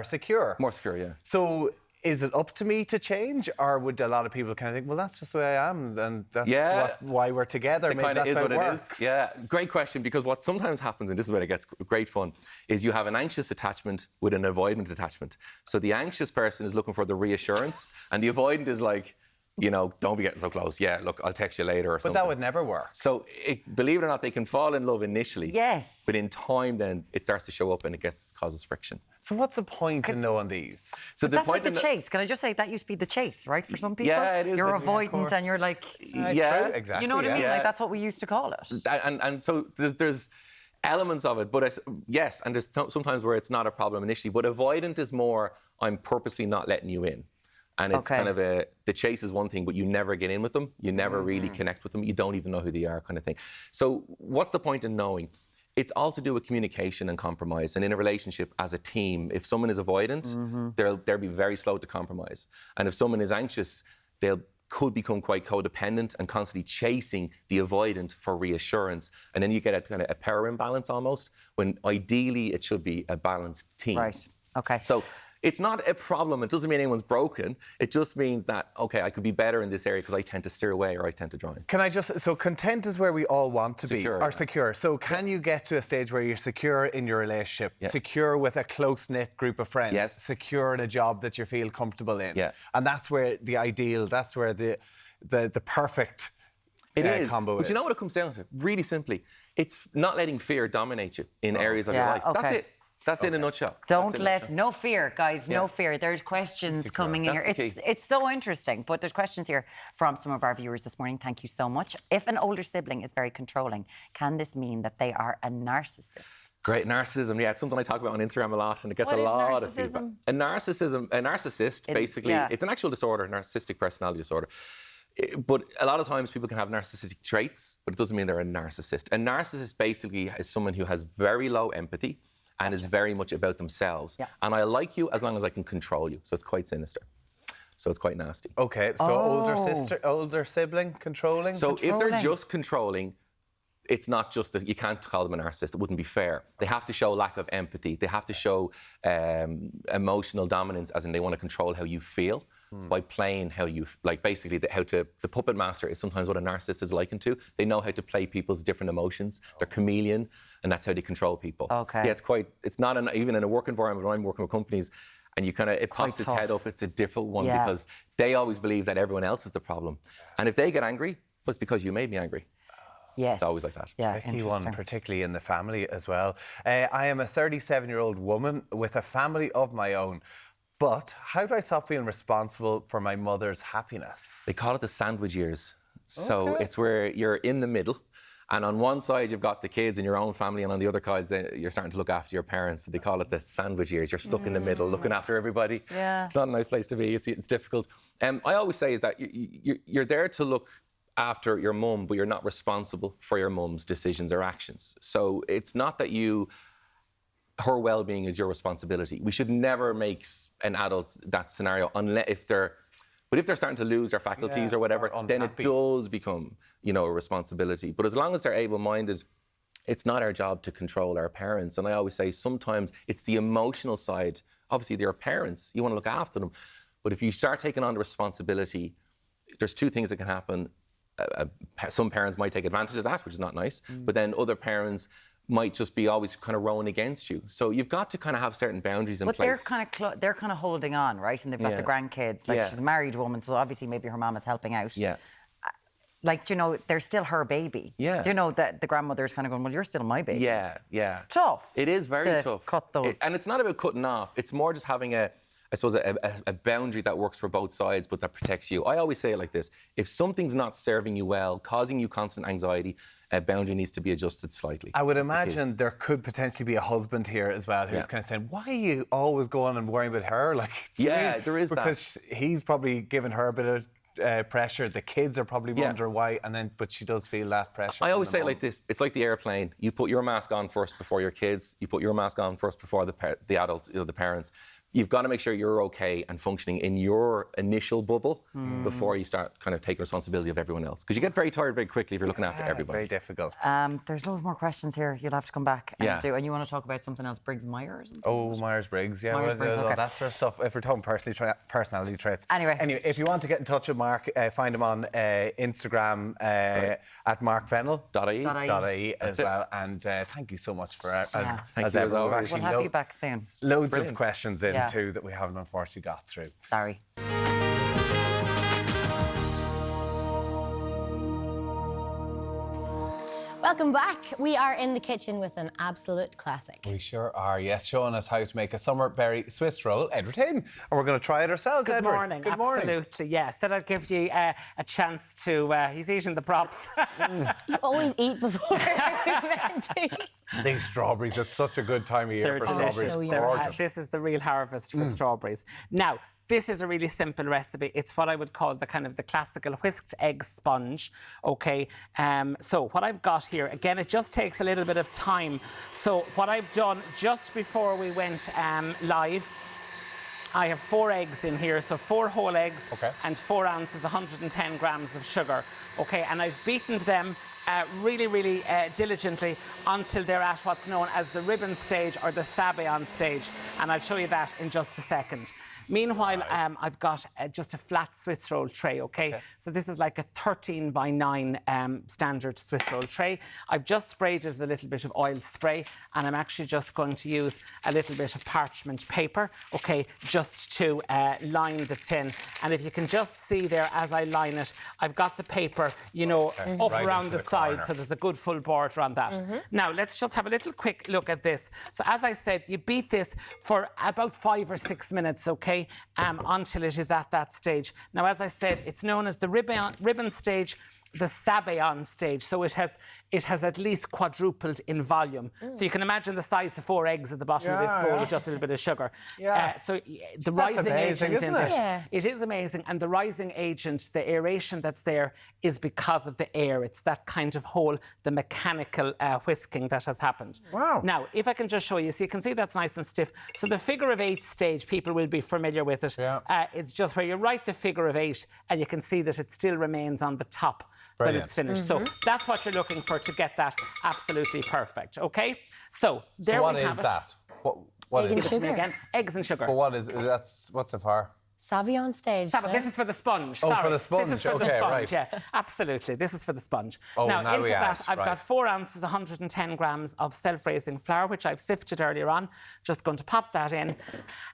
S1: secure.
S13: More secure, yeah.
S1: So is it up to me to change, or would a lot of people kind of think, well, that's just the way I am, and that's why we're together?
S13: It
S1: maybe
S13: kind of
S1: that's
S13: is
S1: how
S13: what
S1: it
S13: it
S1: works.
S13: is. Yeah, great question, because what sometimes happens, and this is where it gets great fun, is you have an anxious attachment with an avoidant attachment. So the anxious person is looking for the reassurance, and the avoidant is like, you know, don't be getting so close. Yeah, look, I'll text you later or something.
S1: But that would never work.
S13: So, believe it or not, they can fall in love initially.
S2: Yes.
S13: But in time, then, it starts to show up and it causes friction.
S1: So what's the point in knowing these?
S13: So
S2: that's like the chase. Can I just say that used to be the chase, right? For some people,
S13: yeah, it is.
S2: You're avoidant and you're like,
S1: yeah, exactly.
S2: You know what I mean? Like that's what we used to call it.
S13: And so there's elements of it, but yes, and there's sometimes where it's not a problem initially. But avoidant is more, I'm purposely not letting you in. And it's kind of the chase is one thing, but you never get in with them. You never really connect with them. You don't even know who they are, kind of thing. So what's the point in knowing? It's all to do with communication and compromise. And in a relationship as a team, if someone is avoidant, they'll be very slow to compromise. And if someone is anxious, could become quite codependent and constantly chasing the avoidant for reassurance. And then you get a kind of a power imbalance almost, when ideally it should be a balanced team.
S2: Right, okay.
S13: So it's not a problem. It doesn't mean anyone's broken. It just means that, okay, I could be better in this area because I tend to steer away or I tend to join.
S1: Can I just, so content is where we all want to be, or secure. So can you get to a stage where you're secure in your relationship, secure with a close-knit group of friends, secure in a job that you feel comfortable in? And that's where the ideal, that's where the perfect combo is.
S13: But you know what it comes down to? Really simply, it's not letting fear dominate you in areas of your life.
S2: Okay.
S13: That's it. That's in a nutshell.
S2: Don't let, no fear, guys, no fear. There's questions coming in here. It's so interesting, but there's questions here from some of our viewers this morning. Thank you so much. If an older sibling is very controlling, can this mean that they are a narcissist?
S13: Great, narcissism. Yeah, it's something I talk about on Instagram a lot, and it gets a lot of feedback. A narcissist, basically, it's an actual disorder, narcissistic personality disorder. But a lot of times people can have narcissistic traits, but it doesn't mean they're a narcissist. A narcissist basically is someone who has very low empathy, and is very much about themselves. And I like you as long as I can control you. So it's quite sinister. So it's quite nasty.
S1: Okay, so older sibling controlling?
S13: So if they're just controlling, it's not just that you can't call them a narcissist. It wouldn't be fair. They have to show lack of empathy. They have to show emotional dominance, as in they want to control how you feel by playing how you, like basically the puppet master is sometimes what a narcissist is likened to. They know how to play people's different emotions. They're chameleon, and that's how they control people.
S2: Okay.
S13: Yeah, it's not even in a work environment when I'm working with companies, and you it pops its head up. It's a difficult one because they always believe that everyone else is the problem. And if they get angry, well, it's because you made me angry.
S2: Yes.
S13: It's always like that.
S2: Yeah,
S1: tricky one, particularly in the family as well. I am a 37-year-old woman with a family of my own. But how do I stop feeling responsible for my mother's happiness?
S13: They call it the sandwich years. So it's where you're in the middle. And on one side, you've got the kids and your own family, and on the other side, you're starting to look after your parents. So they call it the sandwich years. You're stuck in the middle, looking after everybody.
S2: Yeah.
S13: It's not a nice place to be. It's difficult. I always say is that you're there to look after your mum, but you're not responsible for your mum's decisions or actions. So it's not that you her well-being is your responsibility. We should never make an adult that scenario unless if they're starting to lose their faculties or whatever, then it does become, you know, a responsibility. But as long as they're able-minded, it's not our job to control our parents. And I always say sometimes it's the emotional side. Obviously, they're parents. You want to look after them. But if you start taking on the responsibility, there's two things that can happen. Some parents might take advantage of that, which is not nice. But then other parents might just be always kind of rowing against you. So you've got to kind of have certain boundaries in place.
S2: But they're kind of holding on, right? And they've got the grandkids. Like, she's a married woman, so obviously maybe her mum is helping out.
S13: Yeah.
S2: Like, you know, they're still her baby.
S13: Yeah.
S2: You know, that the grandmother's kind of going, well, you're still my baby.
S13: Yeah, yeah.
S2: It's tough.
S13: It is very tough.
S2: Cut those.
S13: And it's not about cutting off. It's more just having a boundary that works for both sides, but that protects you. I always say it like this. If something's not serving you well, causing you constant anxiety, a boundary needs to be adjusted slightly.
S1: I would imagine there could potentially be a husband here as well who's kind of saying, why are you always going and worrying about her? Like,
S13: there is
S1: because he's probably giving her a bit of pressure. The kids are probably wondering why, but she does feel that pressure.
S13: I always say it like this. It's like the airplane. You put your mask on first before your kids. You put your mask on first before the adults, you know, the parents. You've got to make sure you're okay and functioning in your initial bubble before you start kind of taking responsibility of everyone else. Because you get very tired very quickly if you're looking after everybody.
S1: Very difficult.
S2: There's loads more questions here. You'll have to come back and do. And you want to talk about something else, Briggs-Myers?
S1: Oh, Myers-Briggs, yeah.
S2: Myers-Briggs, okay.
S1: That sort of stuff. If we're talking personality traits.
S2: Anyway,
S1: if you want to get in touch with Mark, find him on Instagram at markfennell.ie as well. And thank you so much for as ever.
S2: We'll have you back soon.
S1: Loads of questions in too that we haven't unfortunately got through.
S2: Sorry.
S3: Welcome back. We are in the kitchen with an absolute classic.
S1: We sure are, yes. Showing us how to make a summer berry Swiss roll, Edward Hayden. And we're going to try it ourselves,
S14: Good
S1: Edward.
S14: morning.
S1: Good morning.
S14: Absolutely, yes. Said I'd give you a chance to... he's eating the props.
S3: You always eat before you're meant to.
S1: These strawberries, it's such a good time of year for strawberries.
S14: So this is the real harvest for strawberries. Now, this is a really simple recipe. It's what I would call the kind of the classical whisked egg sponge, okay? So what I've got here, again, it just takes a little bit of time. So what I've done just before we went live, I have 4 eggs in here, so 4 whole eggs and 4 ounces, 110 grams of sugar, okay? And I've beaten them really, really diligently until they're at what's known as the ribbon stage or the sabayon stage, and I'll show you that in just a second. Meanwhile, I've got just a flat Swiss roll tray, okay? So this is like a 13 by 9 standard Swiss roll tray. I've just sprayed it with a little bit of oil spray, and I'm actually just going to use a little bit of parchment paper, okay, just to line the tin. And if you can just see there as I line it, I've got the paper, you know, up around the side, so there's a good full border on that. Now, let's just have a little quick look at this. So as I said, you beat this for about 5 or 6 minutes, okay? Until it is at that stage. Now, as I said, it's known as the ribbon stage, the sabayon stage, so it has at least quadrupled in volume. So you can imagine the size of 4 eggs at the bottom of this bowl with just a little bit of sugar. So the rising agent in this, it is amazing, and the rising agent, the aeration that's there, is because of the air. It's that kind of the mechanical whisking that has happened.
S1: Wow.
S14: Now, if I can just show you, so you can see that's nice and stiff. So the figure of 8 stage, people will be familiar with it. It's just where you write the figure of 8, and you can see that it still remains on the top. When it's finished. So that's what you're looking for to get that absolutely perfect, okay? So there we have it.
S1: What is that? What
S3: Egg
S1: is
S3: and
S1: it?
S3: sugar.
S14: Again, eggs and sugar.
S1: But what's it for?
S3: Sabayon stage.
S14: This is for the sponge.
S1: Oh,
S14: Sorry.
S1: for the sponge.
S14: This is for the sponge, yeah. Absolutely. This is for the sponge.
S1: Oh,
S14: now into
S1: we
S14: that,
S1: add,
S14: I've got 4 ounces, 110 grams of self-raising flour, which I've sifted earlier on. Just going to pop that in.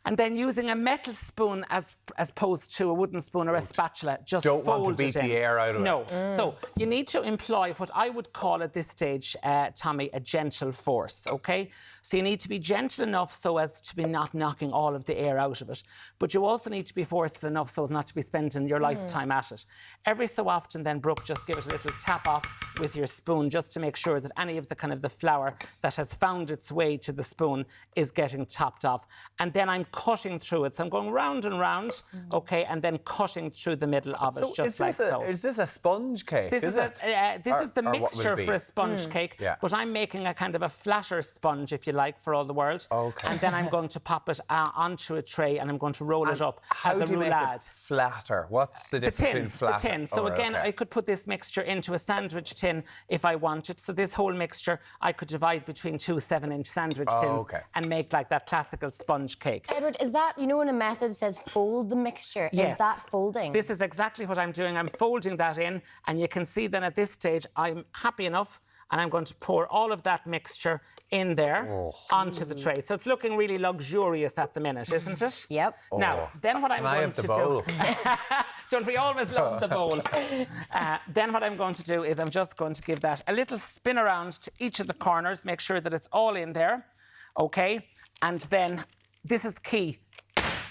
S14: And then using a metal spoon as opposed to a wooden spoon or a spatula, just
S1: don't
S14: fold
S1: want to beat
S14: it in.
S1: the air out of it.
S14: No. So you need to employ what I would call at this stage, Tommy, a gentle force, okay? So you need to be gentle enough so as to be not knocking all of the air out of it. But you also need to be be forceful enough so as not to be spending your lifetime at it. Every so often then, Brooke, just give it a little tap off with your spoon just to make sure that any of the kind of the flour that has found its way to the spoon is getting topped off. And then I'm cutting through it. So I'm going round and round, okay, and then cutting through the middle of it, just like so.
S1: Is this a sponge cake?
S14: This is the mixture for a sponge cake,
S1: Yeah.
S14: but I'm making a kind of a flatter sponge, if you like, for all the world.
S1: Okay.
S14: And then I'm going to pop it onto a tray and I'm going to roll it up as a
S1: do you make
S14: roulade.
S1: it flatter? What's the difference between flatter?
S14: The tin. So again, I could put this mixture into a sandwich tin if I wanted. So this whole mixture, I could divide between 2 7-inch sandwich tins and make like that classical sponge cake.
S3: Edward, is that, you know, when a method says fold the mixture,
S14: Yes.
S3: is that folding?
S14: This is exactly what I'm doing. I'm folding that in, and you can see then at this stage, I'm happy enough, and I'm going to pour all of that mixture in there onto the tray. So it's looking really luxurious at the minute, isn't it?
S3: Yep.
S14: Now, then what I'm going to do... Don't we always love the bowl? Then what I'm going to do is I'm just going to give that a little spin around to each of the corners, make sure that it's all in there, OK? And then, this is the key,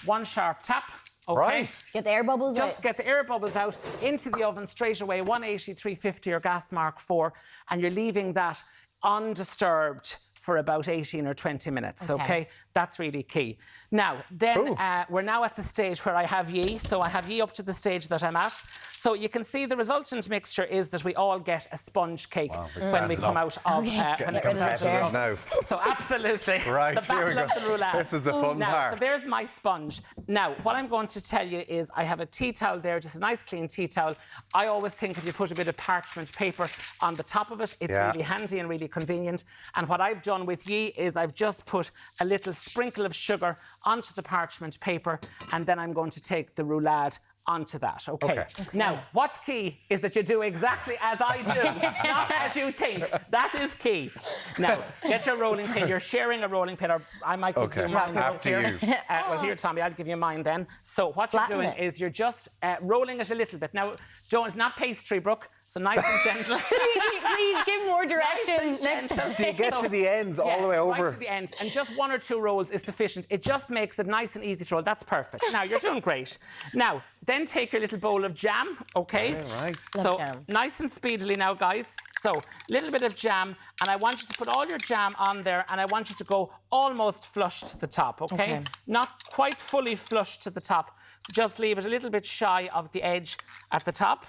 S14: one sharp tap. Okay.
S1: Right.
S3: Get the air bubbles out.
S14: Just get the air bubbles out into the oven straight away, 180, 350 or gas mark 4, and you're leaving that undisturbed for about 18 or 20 minutes, okay? That's really key. Now, then we're now at the stage where I have ye. So I have ye up to the stage that I'm at. So you can see the resultant mixture is that we all get a sponge cake when we come out of when it comes out of the oven. So absolutely,
S1: right,
S14: the battle of the roulade.
S1: This is the fun part.
S14: So there's my sponge. Now, what I'm going to tell you is I have a tea towel there, just a nice clean tea towel. I always think if you put a bit of parchment paper on the top of it, it's really handy and really convenient. And what I've done with ye is I've just put a little sprinkle of sugar onto the parchment paper, and then I'm going to take the roulade onto that, okay? Now, what's key is that you do exactly as I do, not as you think. That is key. Now, get your rolling pin. You're sharing a rolling pin, or I might give you mine.
S1: After you.
S14: Well, here, Tommy, I'll give you mine then. So what you're doing is you're just rolling it a little bit. Now, Joan, it's not pastry, Brooke, so nice and gentle.
S3: Please give more direction next time.
S1: Do you get to the ends all the way over?
S14: Right to the end, and just 1 or 2 rolls is sufficient. It just makes it nice and easy to roll. That's perfect. Now, you're doing great. Now, then take your little bowl of jam, okay?
S1: Yeah, right.
S14: So, nice and speedily now, guys. So, a little bit of jam, and I want you to put all your jam on there, and I want you to go almost flush to the top, okay? Not quite fully flush to the top. So just leave it a little bit shy of the edge at the top.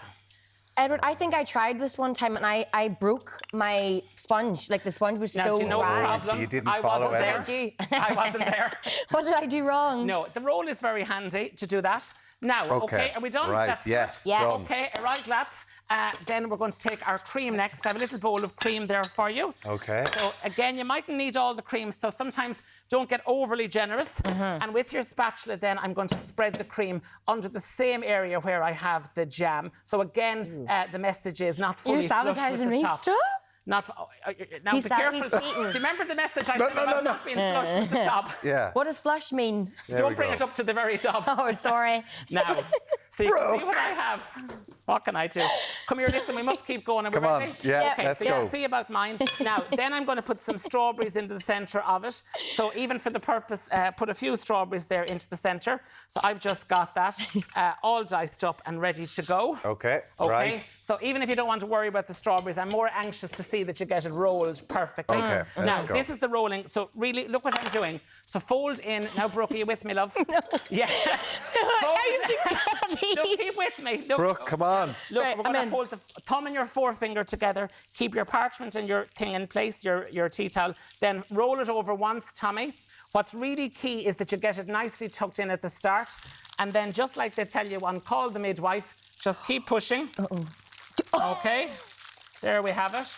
S3: Edward, I think I tried this one time and I broke my sponge. Like, the sponge was
S14: now,
S3: so
S14: do you know
S3: dry.
S14: the problem?
S1: You didn't follow
S14: it. I wasn't there.
S3: What did I do wrong?
S14: No, the roll is very handy to do that. Now, okay, are we done?
S1: Right,
S14: That's
S1: yes,
S14: good.
S1: done.
S14: Okay, right, lad. Then we're going to take our cream next. I have a little bowl of cream there for you.
S1: Okay.
S14: So, again, you mightn't need all the cream, so sometimes don't get overly generous. And with your spatula, then, I'm going to spread the cream under the same area where I have the jam. So, again, the message is not fully flush with the top.
S3: You're sabotaging me, stop.
S14: Now, be careful. Do you remember the message I said about not being flush with the top?
S1: Yeah.
S3: What does flush mean?
S14: So don't bring it up to the very top.
S3: Oh, sorry.
S14: Now, so you can see what I have. What can I do? Come here, listen, we must keep going. Are we ready?
S1: Yeah,
S14: okay,
S1: let's
S14: so
S1: go.
S14: You see about mine. Now, then I'm going to put some strawberries into the centre of it. So even for the purpose, put a few strawberries there into the centre. So I've just got that all diced up and ready to go.
S1: Okay, right.
S14: So even if you don't want to worry about the strawberries, I'm more anxious to see that you get it rolled perfectly.
S1: Okay,
S14: now,
S1: go.
S14: this is the rolling. So really, look what I'm doing. So fold in. Now, Brooke, are you with me, love?
S3: No.
S14: Yeah. Look, keep with me. Look,
S1: Brooke, come on.
S14: Look, we're going to hold the thumb and your forefinger together. Keep your parchment and your thing in place, your tea towel. Then roll it over once, Tommy. What's really key is that you get it nicely tucked in at the start. And then, just like they tell you on Call the Midwife, just keep pushing. OK. There we have it.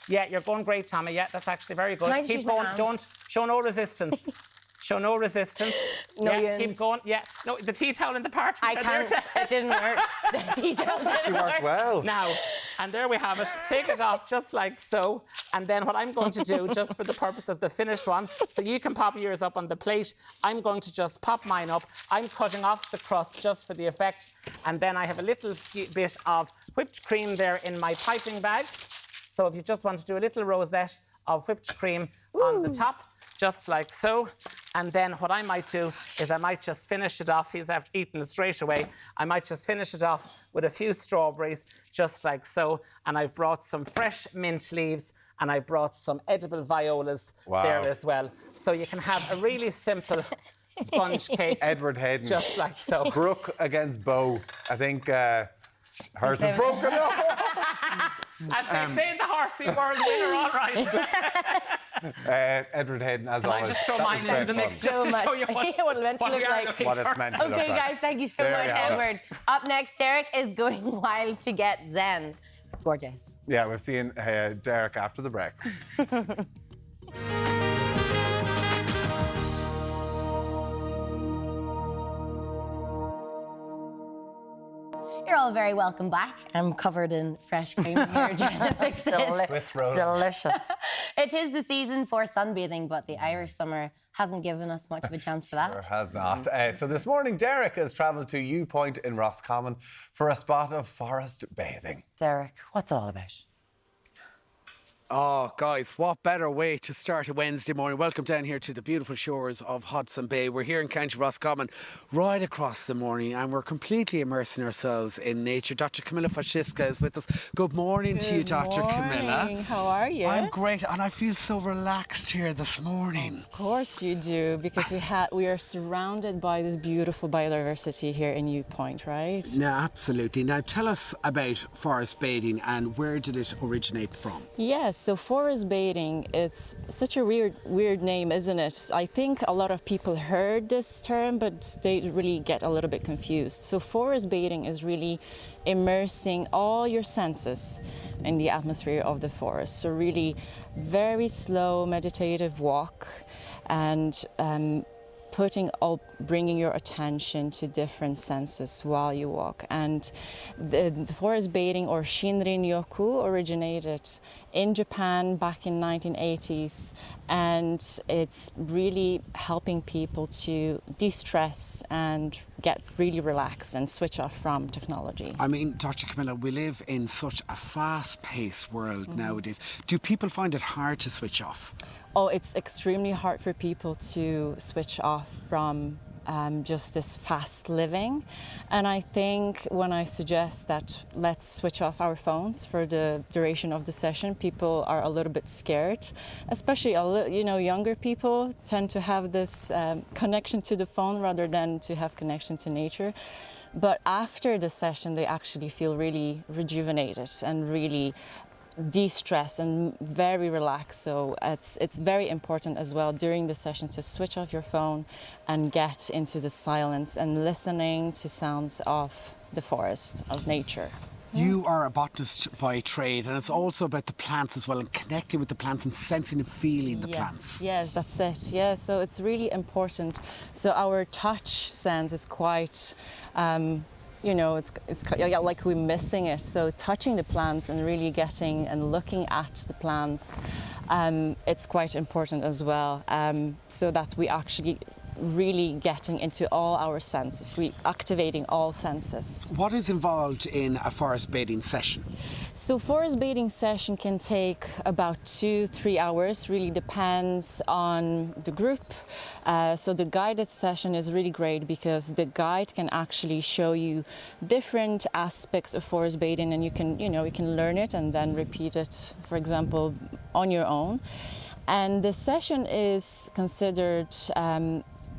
S14: Yeah, you're going great, Tommy. Yeah, that's actually very good. Keep going. Don't show no resistance. Show no resistance.
S3: No,
S14: yeah, keep going. Yeah. No, the tea towel and the parchment.
S3: I can't. It didn't work. The tea towel didn't
S1: worked well.
S14: Now, and there we have it. Take it off just like so. And then what I'm going to do, just for the purpose of the finished one, so you can pop yours up on the plate, I'm going to just pop mine up. I'm cutting off the crust just for the effect. And then I have a little bit of whipped cream there in my piping bag. So if you just want to do a little rosette of whipped cream on the top. just like so. And then what I might do is I might just finish it off. He's after eating it straight away. I might just finish it off with a few strawberries, just like so. And I've brought some fresh mint leaves and I've brought some edible violas there as well. So you can have a really simple sponge cake.
S1: Edward Hayden.
S14: Just like so.
S1: Brooke against Bowe. I think hers is broken up.
S14: As they say in the horsey world, winner, all right.
S1: Edward Hayden, as
S14: Can
S1: always.
S14: I just throw mine into the mix just to show you what
S3: it's meant to look like.
S1: What it's meant to look like.
S3: Okay, guys, thank you so much, Edward. Up next, Deric is going wild to get Zen. Gorgeous.
S1: Yeah, we're seeing Deric after the break.
S3: You're all very welcome back. I'm covered in fresh cream here.
S1: Swiss roll.
S2: Delicious.
S3: It is the season for sunbathing, but the Irish summer hasn't given us much of a chance for that.
S1: Sure has not. So this morning, Deric has travelled to U Point in Roscommon for a spot of forest bathing.
S2: Deric, what's it all about?
S4: Oh, guys, what better way to start a Wednesday morning. Welcome down here to the beautiful shores of Hudson Bay. We're here in County Roscommon right across the morning and we're completely immersing ourselves in nature. Dr. Camilla Fasciska is with us. Good morning to you, Dr. Camilla.
S15: How are you?
S4: I'm great and I feel so relaxed here this morning.
S15: Of course you do, because we are surrounded by this beautiful biodiversity here in U Point, right?
S4: No, absolutely. Now tell us about forest bathing and where did it originate from?
S15: Yes, so forest bathing, it's such a weird name, isn't it? I think a lot of people heard this term, but they really get a little bit confused. So forest bathing is really immersing all your senses in the atmosphere of the forest. So really very slow meditative walk and bringing your attention to different senses while you walk. And the forest bathing, or Shinrin-yoku, originated in Japan back in 1980s, and it's really helping people to de-stress and get really relaxed and switch off from technology.
S4: I mean, Dr. Camilla, we live in such a fast-paced world nowadays. Do people find it hard to switch off?
S15: Oh, it's extremely hard for people to switch off from just this fast living. And I think when I suggest that let's switch off our phones for the duration of the session, people are a little bit scared, especially younger people tend to have this connection to the phone rather than to have connection to nature. But after the session, they actually feel really rejuvenated and really de-stress and very relaxed. So it's very important as well during the session to switch off your phone and get into the silence and listening to sounds of the forest, of nature.
S4: You are a botanist by trade, and it's also about the plants as well, and connecting with the plants and sensing and feeling the plants.
S15: Yes, that's it. Yeah, so it's really important. So our touch sense is quite it's like we're missing it. So touching the plants and really getting and looking at the plants, it's quite important as well. So that we actually really getting into all our senses, we activating all senses.
S4: What is involved in a forest bathing session?
S15: So forest bathing session can take about 2-3 hours, really depends on the group. So the guided session is really great because the guide can actually show you different aspects of forest bathing, and you can learn it and then repeat it, for example, on your own. And the session is considered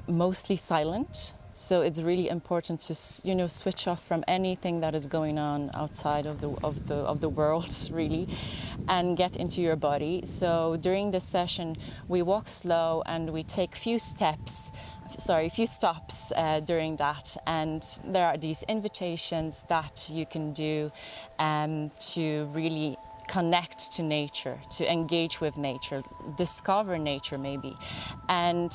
S15: mostly silent, so it's really important to switch off from anything that is going on outside of the world, really, and get into your body. So during the session, we walk slow and we take few stops during that, and there are these invitations that you can do to really connect to nature, to engage with nature, discover nature maybe. And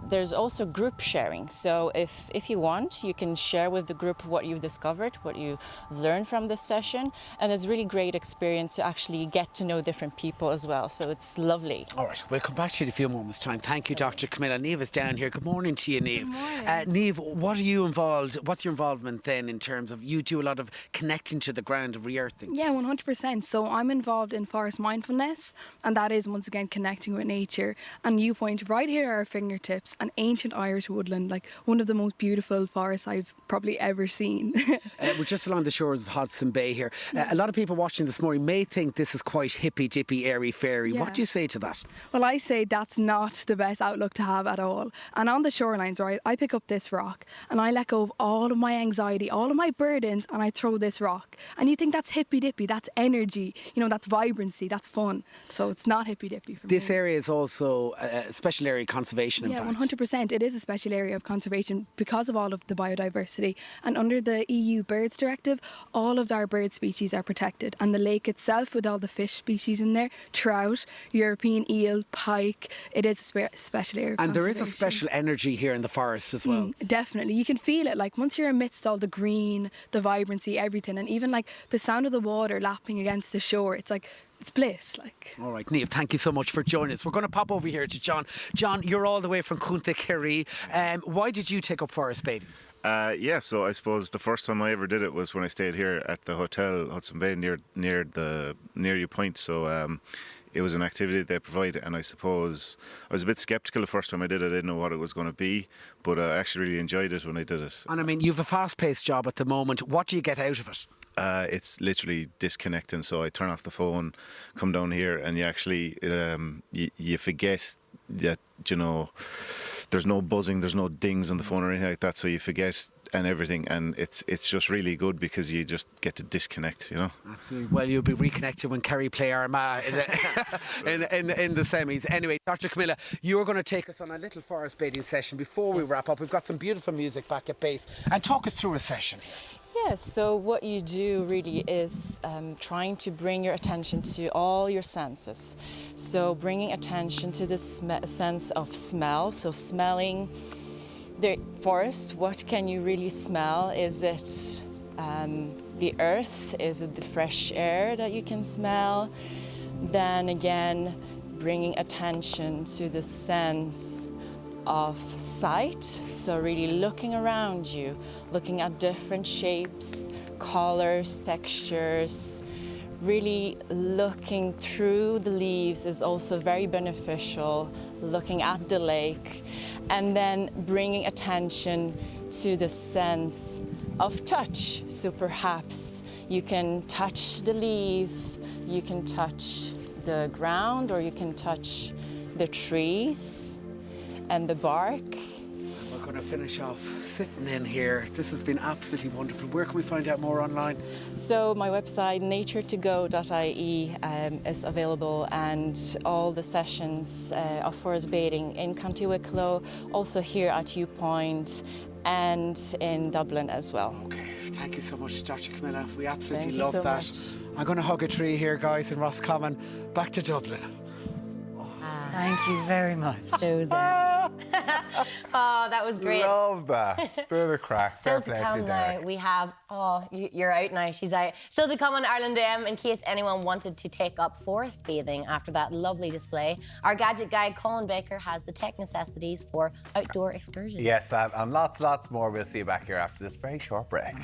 S15: there's also group sharing. So if you want, you can share with the group what you've discovered, what you learned from this session. And it's a really great experience to actually get to know different people as well. So it's lovely.
S4: All right, we'll come back to you in a few moments' time. Thank you, Dr. Camilla. Niamh is down here. Good morning to you, Niamh.
S16: Good morning.
S4: Niamh, what's your involvement then in terms of you do a lot of connecting to the ground and re-earthing?
S16: Yeah, 100%. So So I'm involved in forest mindfulness, and that is once again connecting with nature. And you point right here at our fingertips, an ancient Irish woodland, like one of the most beautiful forests I've probably ever seen.
S4: We're just along the shores of Hodson Bay here. A lot of people watching this morning may think this is quite hippy-dippy, airy-fairy.
S16: Yeah.
S4: What do you say to that?
S16: Well, I say that's not the best outlook to have at all. And on the shorelines, right, I pick up this rock and I let go of all of my anxiety, all of my burdens, and I throw this rock. And you think that's hippy-dippy, that's energy, you know, that's vibrancy, that's fun. So it's not hippy-dippy for me.
S4: This area is also a special area of conservation, in
S16: Yeah,
S4: fact.
S16: 100%. It is a special area of conservation because of all of the biodiversity. And under the EU Birds Directive, all of our bird species are protected. And the lake itself, with all the fish species in there, trout, European eel, pike, it is a special area of
S4: And there is a
S16: conservation.
S4: special energy here in the forest as well.
S16: Definitely. You can feel it. Like once you're amidst all the green, the vibrancy, everything, and even like the sound of the water lapping against the shore, it's like, it's bliss. Like.
S4: All right, Niamh, thank you so much for joining us. We're going to pop over here to John. John, you're all the way from Cúnta Kerry. Why did you take up forest bathing?
S17: Yeah, so I suppose the first time I ever did it was when I stayed here at the hotel Hudson Bay near you point. So it was an activity they provide, and I suppose I was a bit sceptical the first time I did it. I didn't know what it was going to be, but I actually really enjoyed it when I did it.
S4: And I mean, you've a fast-paced job at the moment. What do you get out of it?
S17: It's literally disconnecting. So I turn off the phone, come down here, and you actually you forget that, you know, there's no buzzing, there's no dings on the phone or anything like that. So you forget and everything, and it's just really good because you just get to disconnect, you know.
S4: Absolutely. Well, you'll be reconnected when Kerry play Armagh in the semis. Anyway, Dr. Camilla, you're going to take us on a little forest bathing session before we wrap up. We've got some beautiful music back at base, and talk us through a session.
S15: Yes, so what you do really is trying to bring your attention to all your senses. So bringing attention to the sense of smell, so smelling the forest. What can you really smell? Is it the earth? Is it the fresh air that you can smell? Then again, bringing attention to the sense of sight, so really looking around you, looking at different shapes, colors, textures. Really looking through the leaves is also very beneficial, looking at the lake, and then bringing attention to the sense of touch. So perhaps you can touch the leaf, you can touch the ground, or you can touch the trees and the bark.
S4: We're going to finish off sitting in here. This has been absolutely wonderful. Where can we find out more online?
S15: So my website, naturetogo.ie, is available, and all the sessions of forest bathing in County Wicklow, also here at U Point and in Dublin as well.
S4: Okay, thank you so much, Dr. Camilla. We absolutely
S15: Thank you
S4: love
S15: so
S4: that.
S15: much.
S4: I'm going to hug a tree here, guys, in Roscommon. Back to Dublin.
S2: Thank you very much.
S3: Oh, that was great.
S1: Love that. Still the crack.
S3: Still to come now, we have, you're out now, she's out. Still to come on Ireland AM, in case anyone wanted to take up forest bathing after that lovely display. Our gadget guy, Colin Baker, has the tech necessities for outdoor excursions.
S1: Yes, and lots more. We'll see you back here after this very short break.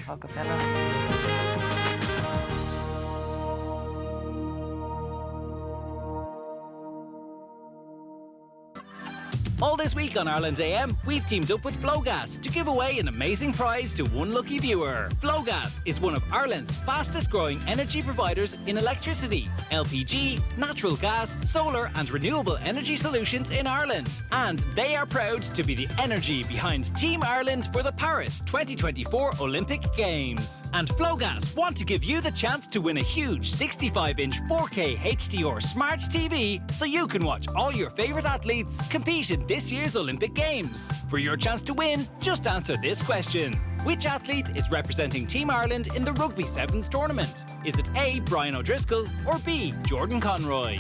S18: All this week on Ireland AM, we've teamed up with Flowgas to give away an amazing prize to one lucky viewer. Flowgas is one of Ireland's fastest growing energy providers in electricity, LPG, natural gas, solar and renewable energy solutions in Ireland. And they are proud to be the energy behind Team Ireland for the Paris 2024 Olympic Games. And Flowgas want to give you the chance to win a huge 65-inch 4K HDR smart TV so you can watch all your favourite athletes compete in this year's Olympic Games. For your chance to win, just answer this question. Which athlete is representing Team Ireland in the Rugby Sevens tournament? Is it A. Brian O'Driscoll or B. Jordan Conroy?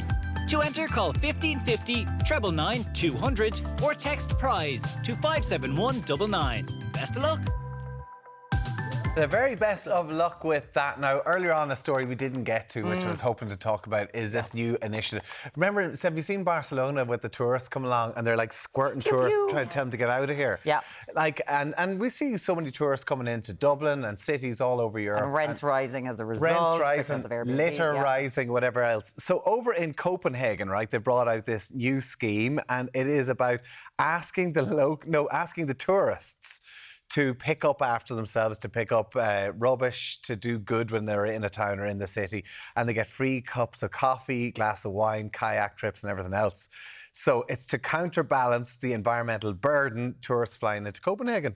S18: To enter, call 1550 999 200 or text PRIZE to 57199. Best of luck.
S1: The very best of luck with that. Now, earlier on, a story we didn't get to, which I was hoping to talk about, is this new initiative. Remember, have you seen Barcelona with the tourists come along and they're like squirting tourists, trying to tell them to get out of here?
S2: Yeah.
S1: Like, and we see so many tourists coming into Dublin and cities all over Europe.
S2: And rents rising as a result.
S1: Rents rising, litter rising, whatever else. So over in Copenhagen, right, they brought out this new scheme, and it is about asking the tourists to pick up after themselves, to pick up rubbish, to do good when they're in a town or in the city. And they get free cups of coffee, glass of wine, kayak trips and everything else. So it's to counterbalance the environmental burden tourists flying into Copenhagen.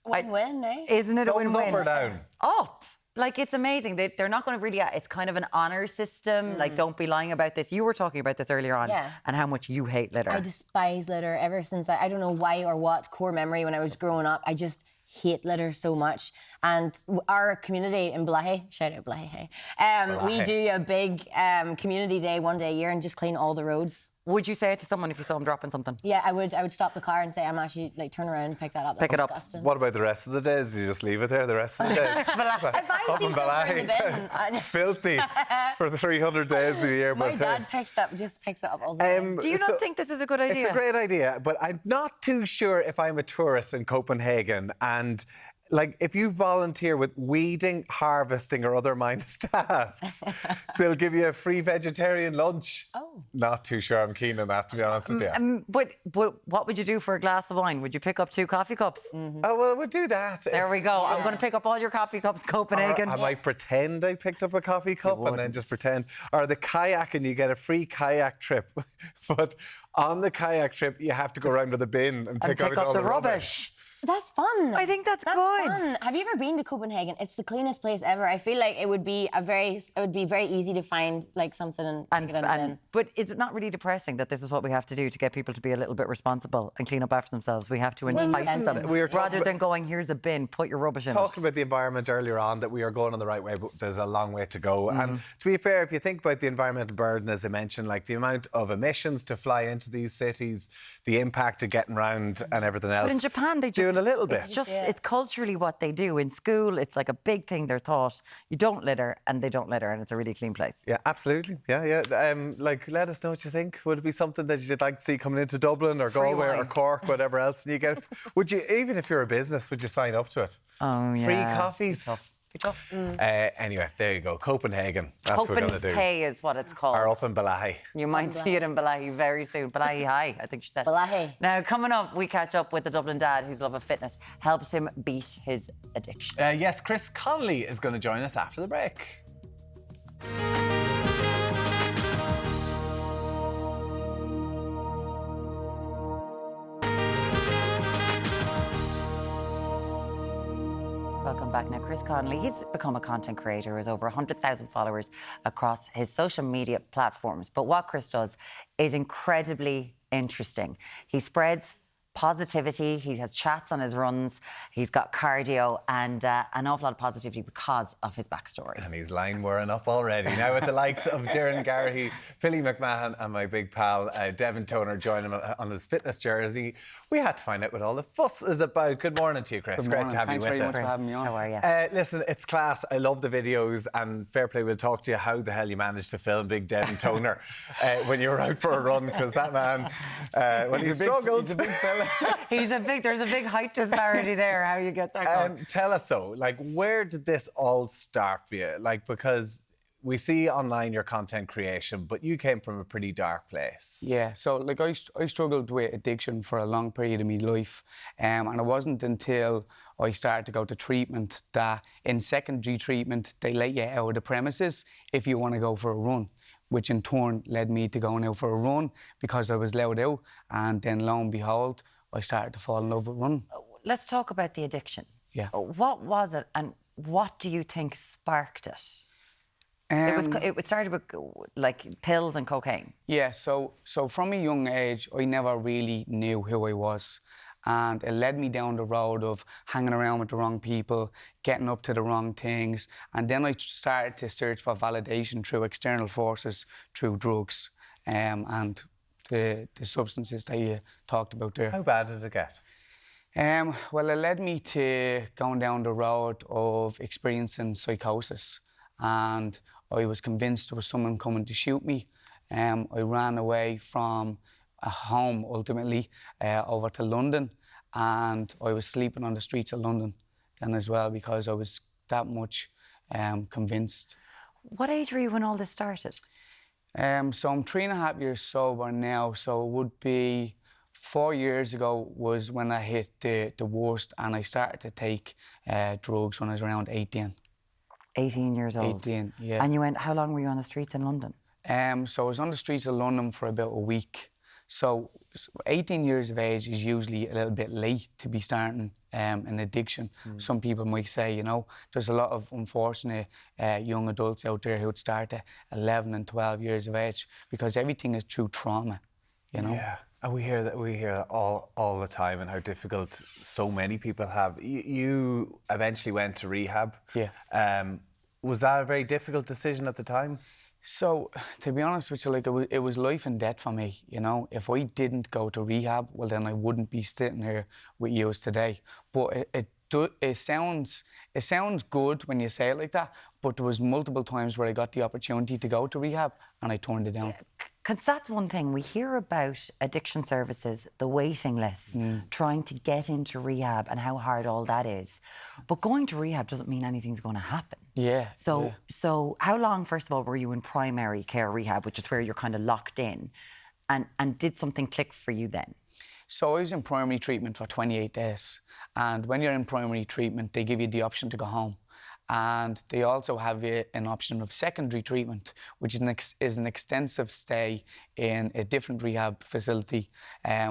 S3: Win-win, eh?
S2: Isn't it a win-win?
S1: Thumbs up or down?
S2: Up. Like, it's amazing. They're not going to really... It's kind of an honour system. Like, don't be lying about this. You were talking about this earlier on.
S3: Yeah.
S2: And how much you hate litter.
S3: I despise litter ever since I don't know why or what core memory when I was growing up. I just hate litter so much. And our community in Bowe, shout out Bowe, we do a big community day one day a year and just clean all the roads.
S2: Would you say it to someone if you saw them dropping something?
S3: Yeah, I would stop the car and say, I'm actually, like, turn around and pick that up. That's disgusting.
S1: What about the rest of the days? You just leave it there the rest of the days?
S3: If I see stuff in the bin...
S1: Filthy for the 300 days of the year.
S3: My dad picks it up all the time.
S2: Do you not think this is a good idea?
S1: It's a great idea, but I'm not too sure if I'm a tourist in Copenhagen and... Like, if you volunteer with weeding, harvesting or other mindless tasks, they'll give you a free vegetarian lunch.
S3: Oh.
S1: Not too sure I'm keen on that, to be honest with you.
S2: But what would you do for a glass of wine? Would you pick up 2 coffee cups?
S1: Oh, well, we'll do that.
S2: There we go. I'm going to pick up all your coffee cups, Copenhagen.
S1: Or I might pretend I picked up a coffee cup and then just pretend. Or the kayak, and you get a free kayak trip. But on the kayak trip, you have to go around to the bin and pick up all the rubbish.
S3: That's fun.
S2: I think that's good.
S3: Fun. Have you ever been to Copenhagen? It's the cleanest place ever. I feel like it would be very easy to find like something and pick it up in.
S2: But is it not really depressing that this is what we have to do to get people to be a little bit responsible and clean up after themselves? We have to entice them rather than going, here's a bin, put your rubbish in it.
S1: Talking about the environment earlier on, that we are going on the right way, but there's a long way to go. And to be fair, if you think about the environmental burden, as I mentioned, like the amount of emissions to fly into these cities, the impact of getting around and everything else.
S2: But in Japan, they just...
S1: a little bit.
S2: It's culturally what they do. In school, it's like a big thing. They're taught you don't litter, and they don't litter, and it's a really clean place.
S1: Yeah, absolutely. Yeah. Like, let us know what you think. Would it be something that you'd like to see coming into Dublin or Galway or Cork, whatever else? And you get, would you, even if you're a business, would you sign up to it?
S2: Oh yeah.
S1: Free coffees.
S2: Tough.
S1: Anyway, there you go. Copenhagen. That's what we're going to do.
S2: Copenhagen is what it's called.
S1: Or up in Bowe.
S2: You might see it in Bowe very soon. Bowe High, I think she said.
S3: Bowe.
S2: Now, coming up, we catch up with the Dublin dad whose love of fitness helped him beat his addiction.
S1: Yes, Chris Connolly is going to join us after the break.
S2: Welcome back. Now, Chris Connolly, he's become a content creator who has over 100,000 followers across his social media platforms. But what Chris does is incredibly interesting. He spreads positivity, he has chats on his runs, he's got cardio and an awful lot of positivity because of his backstory.
S1: And he's line wearing up already. Now with the likes of Darren Garrahy, Philly McMahon and my big pal Devin Toner joining him on his fitness jersey, we had to find out what all the fuss is about. Good morning to you, Chris.
S19: Good
S1: Great
S19: morning.
S1: to have
S19: Thanks
S1: you with
S19: very
S1: us.
S19: much for having me on.
S2: How are you?
S1: Listen, it's class. I love the videos and fair play. We'll talk to you how the hell you managed to film Big Devin Toner when you were out for a run, because that man, when he struggled...
S19: He's a big fella.
S2: There's a big height disparity there, how you get that going.
S1: Tell us like, where did this all start for you? Like, because we see online your content creation, but you came from a pretty dark place.
S19: Yeah, so like I struggled with addiction for a long period of my life, and it wasn't until I started to go to treatment that in secondary treatment they let you out of the premises if you want to go for a run, which in turn led me to going out for a run because I was allowed out, and then lo and behold, I started to fall in love with running.
S2: Let's talk about the addiction.
S19: Yeah.
S2: What was it, and what do you think sparked it? It started with like pills and cocaine.
S19: Yeah, so from a young age, I never really knew who I was. And it led me down the road of hanging around with the wrong people, getting up to the wrong things. And then I started to search for validation through external forces, through drugs and the substances that you talked about there.
S1: How bad did it get?
S19: Well, it led me to going down the road of experiencing psychosis, and I was convinced there was someone coming to shoot me. I ran away from a home, ultimately, over to London, and I was sleeping on the streets of London then as well because I was that much convinced.
S2: What age were you when all this started?
S19: So I'm 3.5 years sober now, so it would be 4 years ago was when I hit the worst, and I started to take drugs when I was around 18.
S2: 18 years old?
S19: 18, yeah.
S2: And you went, how long were you on the streets in London?
S19: So I was on the streets of London for about a week. So 18 years of age is usually a little bit late to be starting an addiction. Some people might say, you know, there's a lot of unfortunate young adults out there who would start at 11 and 12 years of age because everything is through trauma, you know?
S1: Yeah, and we hear that all the time, and how difficult so many people have. You eventually went to rehab.
S19: Yeah.
S1: Was that a very difficult decision at the time?
S19: So, to be honest with you, like it was life and death for me, you know. If I didn't go to rehab, well, then I wouldn't be sitting here with you today. But it sounds good when you say it like that, but there was multiple times where I got the opportunity to go to rehab and I turned it down.
S2: Because that's one thing, we hear about addiction services, the waiting lists, trying to get into rehab and how hard all that is. But going to rehab doesn't mean anything's going to happen.
S19: Yeah.
S2: So how long, first of all, were you in primary care rehab, which is where you're kind of locked in? And did something click for you then?
S19: So I was in primary treatment for 28 days. And when you're in primary treatment, they give you the option to go home. And they also have an option of secondary treatment, which is an extensive stay in a different rehab facility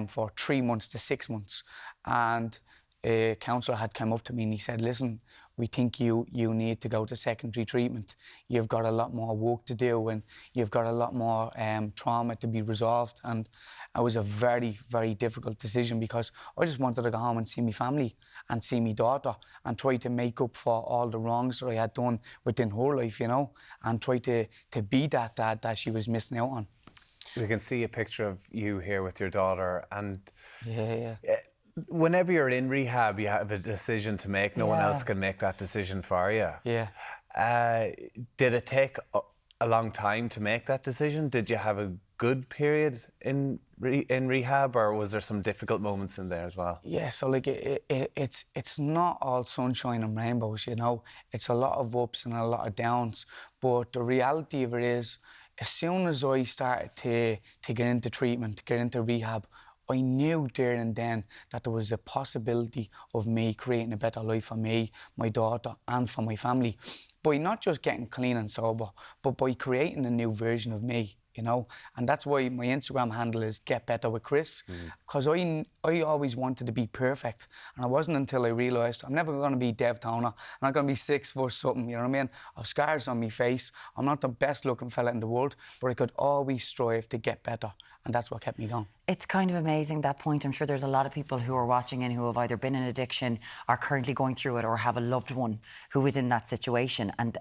S19: for 3 months to 6 months. And a counsellor had come up to me and he said, listen, we think you need to go to secondary treatment. You've got a lot more work to do and you've got a lot more trauma to be resolved. And it was a very, very difficult decision because I just wanted to go home and see my family and see my daughter and try to make up for all the wrongs that I had done within her life, you know, and try to be that dad that she was missing out on.
S1: We can see a picture of you here with your daughter, and
S19: yeah.
S1: Whenever you're in rehab, you have a decision to make. No one else can make that decision for you.
S19: Yeah.
S1: Did it take a long time to make that decision? Did you have a good period in rehab, or was there some difficult moments in there as well?
S19: Yeah, so like it's not all sunshine and rainbows, you know. It's a lot of ups and a lot of downs. But the reality of it is, as soon as I started to get into treatment, to get into rehab, I knew there and then that there was a possibility of me creating a better life for me, my daughter, and for my family. By not just getting clean and sober, but by creating a new version of me, you know? And that's why my Instagram handle is Get Better with Chris, because I always wanted to be perfect. And it wasn't until I realised I'm never going to be Dev Toner, I'm not going to be 6 foot something, you know what I mean? I've scars on my face, I'm not the best looking fella in the world, but I could always strive to get better. And that's what kept me going.
S2: It's kind of amazing, that point. I'm sure there's a lot of people who are watching and who have either been in addiction, are currently going through it, or have a loved one who is in that situation, and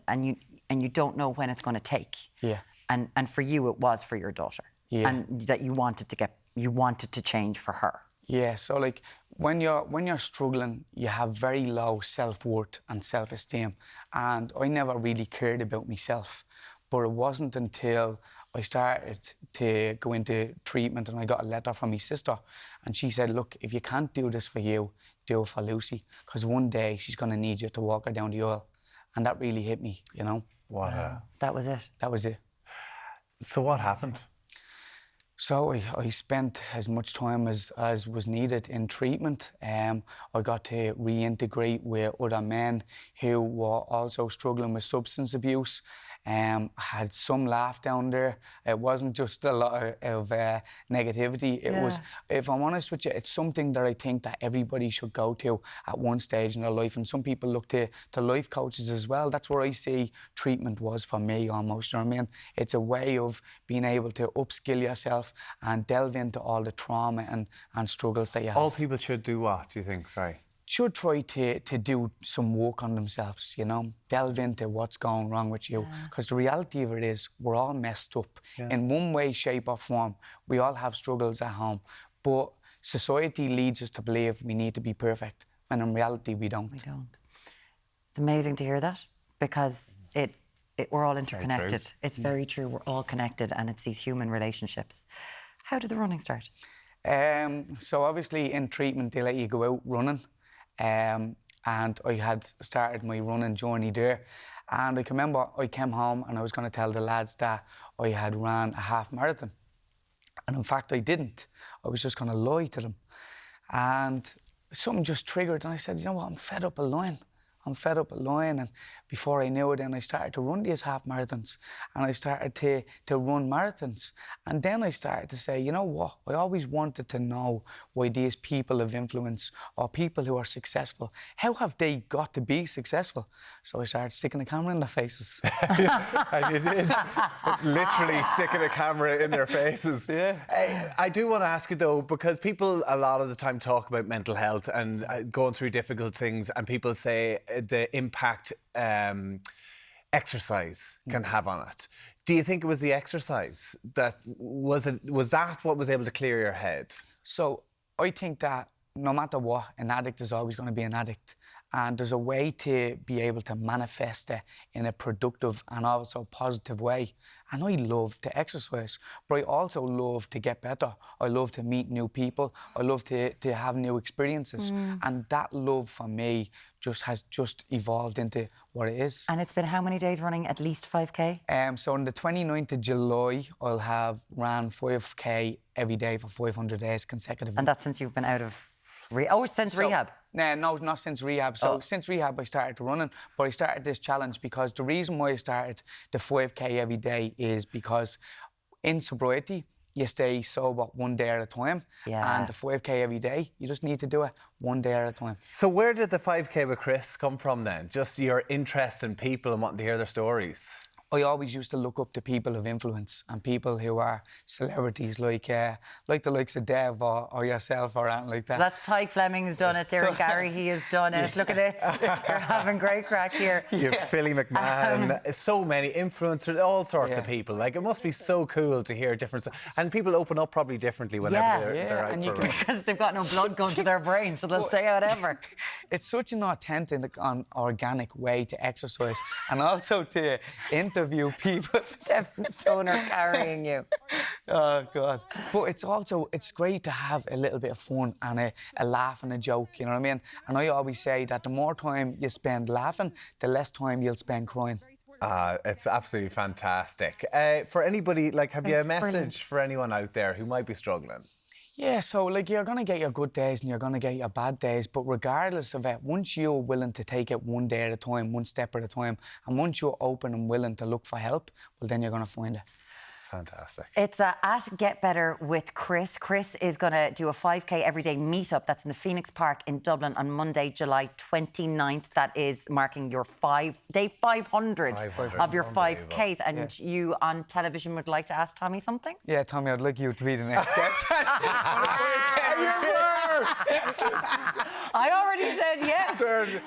S2: you don't know when it's going to take.
S19: Yeah.
S2: And for you, it was for your daughter.
S19: Yeah.
S2: And that you wanted to change for her.
S19: Yeah, so like when you're struggling, you have very low self-worth and self-esteem. And I never really cared about myself. But it wasn't until I started to go into treatment and I got a letter from my sister, and she said, look, if you can't do this for you, do it for Lucy, because one day she's going to need you to walk her down the aisle. And that really hit me, you know.
S2: That was it.
S19: That was it.
S1: So what happened?
S19: So I spent as much time as was needed in treatment. I got to reintegrate with other men who were also struggling with substance abuse. I had some laugh down there. It wasn't just a lot of negativity. It was, if I'm honest with you, it's something that I think that everybody should go to at one stage in their life. And some people look to life coaches as well. That's where I see treatment was for me almost, you know what I mean? It's a way of being able to upskill yourself and delve into all the trauma and struggles that you have.
S1: All people should do what, do you think? Sorry.
S19: Should try to do some work on themselves, you know, delve into what's going wrong with you. Because the reality of it is we're all messed up. In one way, shape or form. We all have struggles at home. But society leads us to believe we need to be perfect, when in reality we don't.
S2: We don't. It's amazing to hear that, because we're all interconnected. It's very true. We're all connected, and it's these human relationships. How did the running start?
S19: So obviously in treatment they let you go out running, and I had started my running journey there. And I can remember I came home and I was going to tell the lads that I had ran a half marathon. And in fact I didn't. I was just going to lie to them. And something just triggered, and I said, you know what, I'm fed up of lying. I'm fed up of lying. And before I knew it, then I started to run these half marathons, and I started to run marathons. And then I started to say, you know what, I always wanted to know why these people of influence, or people who are successful, how have they got to be successful? So I started sticking a camera in their faces.
S1: And you did. Literally sticking a camera in their faces.
S19: Yeah.
S1: I do want to ask you though, because people a lot of the time talk about mental health and going through difficult things, and people say the impact exercise can have on it. Do you think it was the exercise that was what was able to clear your head?
S19: So I think that no matter what, an addict is always going to be an addict. And there's a way to be able to manifest it in a productive and also positive way. And I love to exercise, but I also love to get better. I love to meet new people. I love to have new experiences. And that love for me has just evolved into what it is.
S2: And it's been how many days running at least 5K?
S19: So on the 29th of July, I'll have ran 5K every day for 500 days consecutively.
S2: And that's since you've been out of since rehab?
S19: No, not since rehab. So since rehab, I started running, but I started this challenge because the reason why I started the 5K every day is because in sobriety, you stay sober one day at a time.
S2: Yeah.
S19: And the 5K every day, you just need to do it one day at a time.
S1: So where did the 5K with Chris come from then? Just your interest in people and wanting to hear their stories?
S19: I always used to look up to people of influence and people who are celebrities like the likes of Dev or yourself or anything like that.
S2: That's Tyke Fleming's done it, Deric Gary, he has done it. Look at this, you're having great crack here.
S1: You have Philly McMahon, so many influencers, all sorts of people. Like, it must be so cool to hear different stuff. And people open up probably differently whenever they're out for a run.
S2: Because they've got no blood going to their brain, so they'll say whatever.
S19: It's such an authentic and organic way to exercise and also to interview people.
S2: Toner carrying you.
S19: Oh, God. But it's great to have a little bit of fun and a laugh and a joke, you know what I mean? And I always say that the more time you spend laughing, the less time you'll spend crying.
S1: It's absolutely fantastic. For anybody, have you a message for anyone out there who might be struggling?
S19: Yeah, so you're going to get your good days and you're going to get your bad days, but regardless of it, once you're willing to take it one day at a time, one step at a time, and once you're open and willing to look for help, well, then you're going to find it.
S1: Fantastic.
S2: It's at Get Better with Chris. Chris is going to do a 5K everyday meetup. That's in the Phoenix Park in Dublin on Monday, July 29th. That is marking your day 500 of your 5Ks. And you on television would like to ask Tommy something?
S19: Yeah, Tommy, I'd like you to be the next guest.
S2: I already said yes.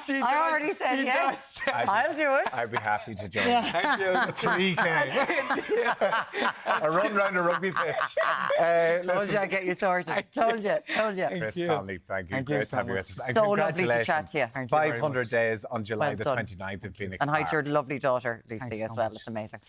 S2: I already said yes. I'll do it.
S1: I'd be happy to join.
S19: Thank you.
S1: 3K. A run round a rugby pitch.
S2: Told you I'd get you sorted. Told you.
S1: Chris Connolly, thank you. Great to have you with us.
S2: So lovely to chat to you.
S1: 500 days on July the 29th in Phoenix
S2: And hi
S1: Park.
S2: to your lovely daughter, Lucy, as well. It's amazing.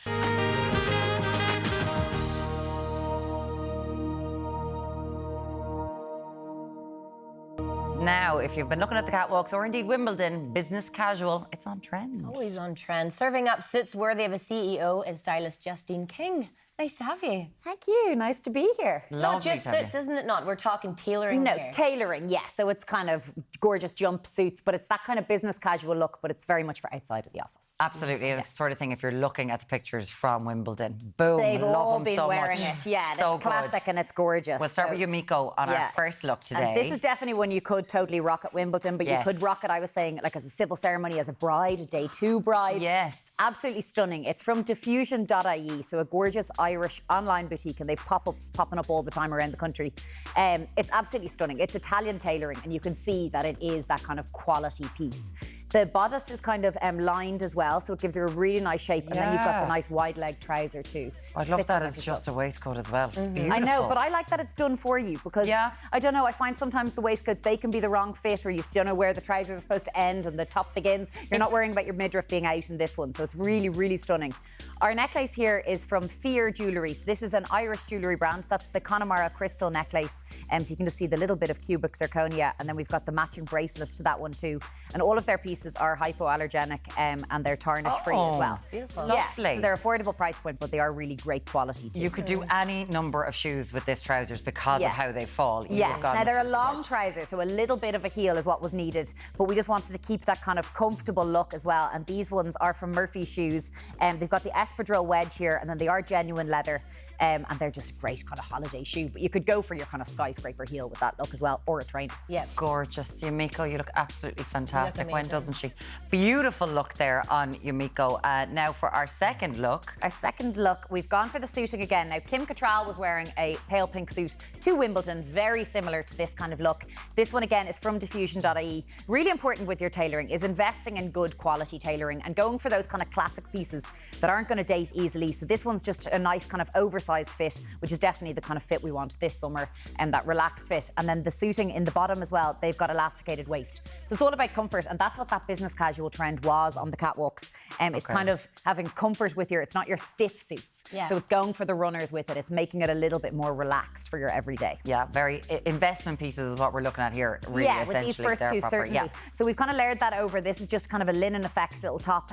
S2: Now, if you've been looking at the catwalks or indeed Wimbledon, business casual, it's on trend.
S3: Always on trend. Serving up suits worthy of a CEO is stylist Justine King. Nice to have you.
S20: Thank you. Nice to be here.
S3: It's not just suits, isn't it not? We're talking tailoring
S20: No,
S3: here.
S20: tailoring, yeah. So it's kind of gorgeous jumpsuits, but it's that kind of business casual look, but it's very much for outside of the office.
S2: Absolutely. And it's the sort of thing, if you're looking at the pictures from Wimbledon, boom,
S20: They've
S2: love
S20: all
S2: them
S20: been
S2: so
S20: wearing
S2: much.
S20: it. Yeah,
S2: so
S20: that's classic and it's gorgeous.
S2: We'll start with you, Miko, on our first look today.
S20: And this is definitely one you could totally rock at Wimbledon, but
S2: Yes.
S20: you could rock it, I was saying, like as a civil ceremony, as a bride, a day 2 bride.
S2: Yes.
S20: Absolutely stunning. It's from Diffusion.ie, so a gorgeous Irish online boutique, and they've pop-ups popping up all the time around the country. It's absolutely stunning. It's Italian tailoring, and you can see that it is that kind of quality piece. The bodice is kind of lined as well, so it gives you a really nice shape, and then you've got the nice wide leg trouser too.
S2: I'd love that as just a waistcoat as well. Beautiful.
S20: I know, but I like that it's done for you because I don't know, I find sometimes the waistcoats, they can be the wrong fit, or you don't know where the trousers are supposed to end and the top begins. You're not worrying about your midriff being out in this one, so it's really, really stunning. Our necklace here is from Fear Jewellery. So this is an Irish jewellery brand. That's the Connemara crystal necklace. So you can just see the little bit of cubic zirconia, and then we've got the matching bracelet to that one too. And all of their pieces are hypoallergenic and they're tarnish free as well.
S3: Beautiful.
S2: Lovely.
S20: So they're affordable price point, but they are really great quality too.
S2: You could do any number of shoes with this trousers because of how they fall.
S20: Yes, now they're a long trouser, so a little bit of a heel is what was needed, but we just wanted to keep that kind of comfortable look as well. And these ones are from Murphy Shoes. They've got the espadrille wedge here, and then they are genuine leather. And they're just a great kind of holiday shoe. But you could go for your kind of skyscraper heel with that look as well, or a trainer.
S2: Yeah, gorgeous. Yumiko, you look absolutely fantastic. When doesn't she? Beautiful look there on Yumiko. Now for our second look.
S20: Our second look, we've gone for the suiting again. Now, Kim Cattrall was wearing a pale pink suit to Wimbledon, very similar to this kind of look. This one again is from Diffusion.ie. Really important with your tailoring is investing in good quality tailoring and going for those kind of classic pieces that aren't going to date easily. So this one's just a nice kind of oversized fit, which is definitely the kind of fit we want this summer, and that relaxed fit. And then the suiting in the bottom as well, they've got elasticated waist. So it's all about comfort, and that's what that business casual trend was on the catwalks. It's kind of having comfort with it's not your stiff suits. So it's going for the runners with it. It's making it a little bit more relaxed for your everyday.
S2: Yeah, very investment pieces is what we're looking at here, really,
S20: yeah, with these first two, certainly.
S2: Yeah.
S20: So we've kind of layered that over. This is just kind of a linen effect little top,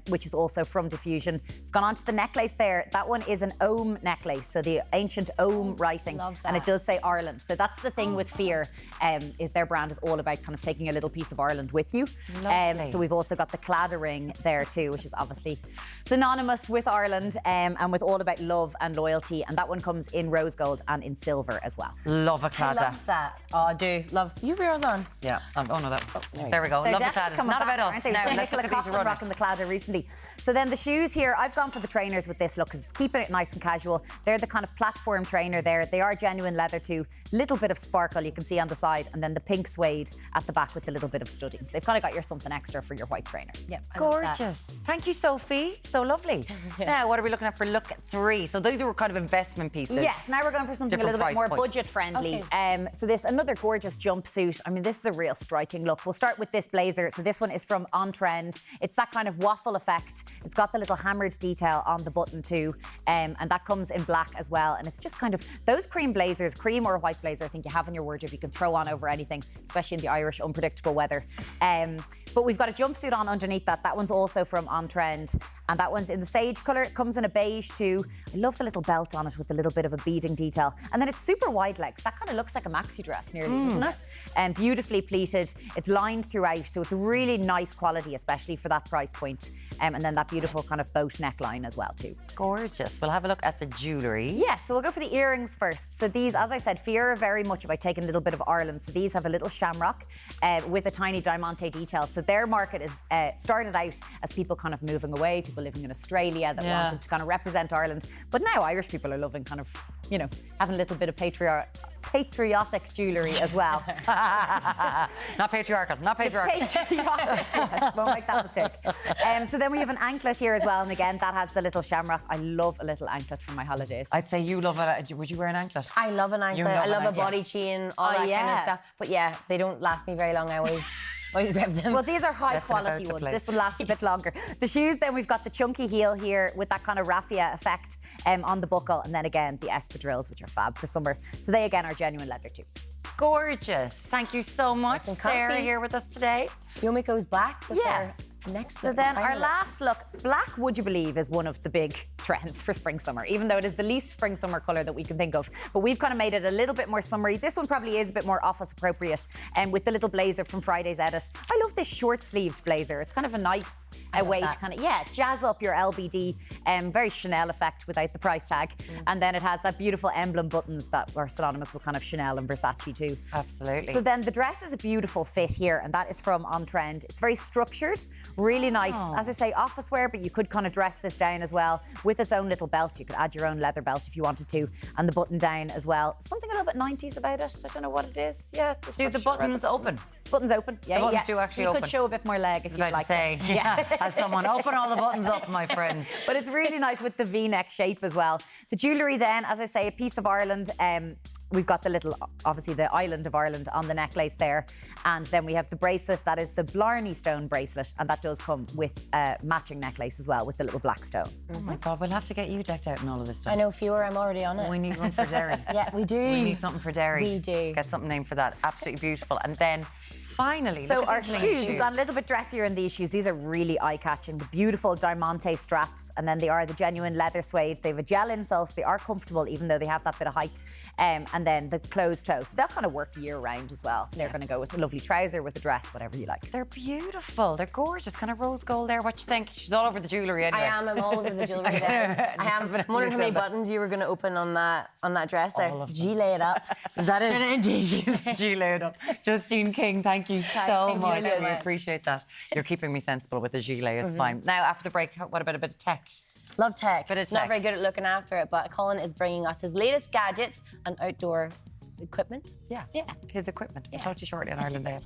S20: which is also from Diffusion. It's gone on to the necklace there. That one is an Ohm necklace. So the ancient Ohm writing, and it does say Ireland. So that's the thing with Fear, is their brand is all about kind of taking a little piece of Ireland with you. So we've also got the claddering there too, which is obviously synonymous with Ireland, and with all about love and loyalty. And that one comes in rose gold and in silver as well.
S2: Love a cladda.
S3: I love that. Oh, I do. Love. You have yours on?
S2: Yeah. Oh no, that. There we go.
S20: They're
S2: love the cladda. Not about us.
S20: Now,
S2: let's look at these runners.
S20: rocking the cladda recently. So then the shoes here, I've gone for the trainers with this look because it's keeping it nice and casual. They're the kind of platform trainer there. They are genuine leather too. Little bit of sparkle you can see on the side, and then the pink suede at the back with the little bit of studdings. They've kind of got your something extra for your white trainer.
S3: Yeah,
S2: gorgeous. Thank you, Sophie. So lovely. Now, what are we looking at for look 3? So those are kind of investment pieces.
S20: Yes, now we're going for something a little bit more budget friendly. So this, another gorgeous jumpsuit. I mean, this is a real striking look. We'll start with this blazer. So this one is from On Trend. It's that kind of waffle effect. It's got the little hammered detail on the button too, and that comes in black as well. And it's just kind of those cream blazers, cream or a white blazer, I think you have in your wardrobe, you can throw on over anything, especially in the Irish unpredictable weather. But we've got a jumpsuit on underneath that. That one's also from On Trend. And that one's in the sage colour. It comes in a beige too. I love the little belt on it with a little bit of a beading detail. And then it's super wide legs. That kind of looks like a maxi dress nearly, doesn't it? And beautifully pleated. It's lined throughout. So it's a really nice quality, especially for that price point. And then that beautiful kind of boat neckline as well too.
S2: Gorgeous. We'll have a look at the jewellery.
S20: Yes, so we'll go for the earrings first. So these, as I said, Fear are very much about taking a little bit of Ireland. So these have a little shamrock with a tiny diamante detail. So their market is started out as people kind of moving away, people living in Australia that wanted to kind of represent Ireland. But now Irish people are loving kind of, you know, having a little bit of patriotic jewellery as well.
S2: Not patriarchal, not patriarchal.
S20: Patriotic, yes, won't make that mistake. So then we have an anklet here as well, and again, that has the little shamrock. I love a little anklet for my holidays.
S2: I'd say you love it. Would you wear an anklet?
S3: I love an anklet. I love a body chain, all that kind of stuff. But yeah, they don't last me very long. I always rip them.
S20: Well, these are high quality ones. This will last a bit longer. The shoes, then we've got the chunky heel here with that kind of raffia effect on the buckle, and then again the espadrilles, which are fab for summer. So they again are genuine leather too.
S2: Gorgeous. Thank you so much, Sarah, here with us today.
S3: Yumiko's back.
S20: Yes.
S3: Next.
S20: So then our last look, black, would you believe, is one of the big trends for spring-summer, even though it is the least spring-summer colour that we can think of. But we've kind of made it a little bit more summery. This one probably is a bit more office appropriate, and with the little blazer from Friday's edit. I love this short-sleeved blazer. It's kind of a nice way to kind of, jazz up your LBD, very Chanel effect without the price tag. And then it has that beautiful emblem buttons that are synonymous with kind of Chanel and Versace too.
S2: Absolutely.
S20: So then the dress is a beautiful fit here, and that is from On Trend. It's very structured, really nice. As I say, office wear, but you could kind of dress this down as well with its own little belt. You could add your own leather belt if you wanted to, and the button down as well. Something a little bit 90s about it. I don't know what it is. Yeah,
S2: do the buttons open?
S20: Buttons open. Yeah,
S2: the buttons do actually
S20: you
S2: open.
S20: could show a bit more leg if you like.
S2: Say, yeah. As someone, open all the buttons up, my friends.
S20: But it's really nice with the V-neck shape as well. The jewellery then, as I say, a piece of Ireland. We've got the little, obviously the island of Ireland on the necklace there. And then we have the bracelet, that is the Blarney stone bracelet. And that does come with a matching necklace as well with the little black stone.
S2: Oh my God, we'll have to get you decked out in all of this stuff.
S3: I know, fewer, I'm already on it.
S2: We need one for Deric.
S3: Yeah, we do.
S2: We need something for Deric.
S3: We do.
S2: Get something named for that. Absolutely beautiful. And then finally,
S20: so
S2: look at
S20: our
S2: these
S20: shoes, we've gone a little bit dressier in these shoes. These are really eye-catching. The beautiful diamante straps, and then they are the genuine leather suede. They have a gel insole, so they are comfortable, even though they have that bit of height. And then the closed toe, so they'll kind of work year-round as well. They're going to go with a lovely trouser, with a dress, whatever you like.
S2: They're beautiful. They're gorgeous. Kind of rose gold there. What you think? She's all over the jewellery anyway.
S3: I am. I'm all over the jewellery there. I am. I'm wondering how many buttons you were going to open on that dress there. G lay it up.
S2: Is that it? G lay it up. Justine King, thank you so much. We appreciate that. You're keeping me sensible with the gilet. It's fine. Now, after the break, what about a bit of tech?
S3: Love tech.
S2: Bit of
S3: Not
S2: tech.
S3: very good at looking after it, but Colin is bringing us his latest gadgets and outdoor equipment.
S2: Yeah. His equipment. We'll talk to you shortly on Ireland Day.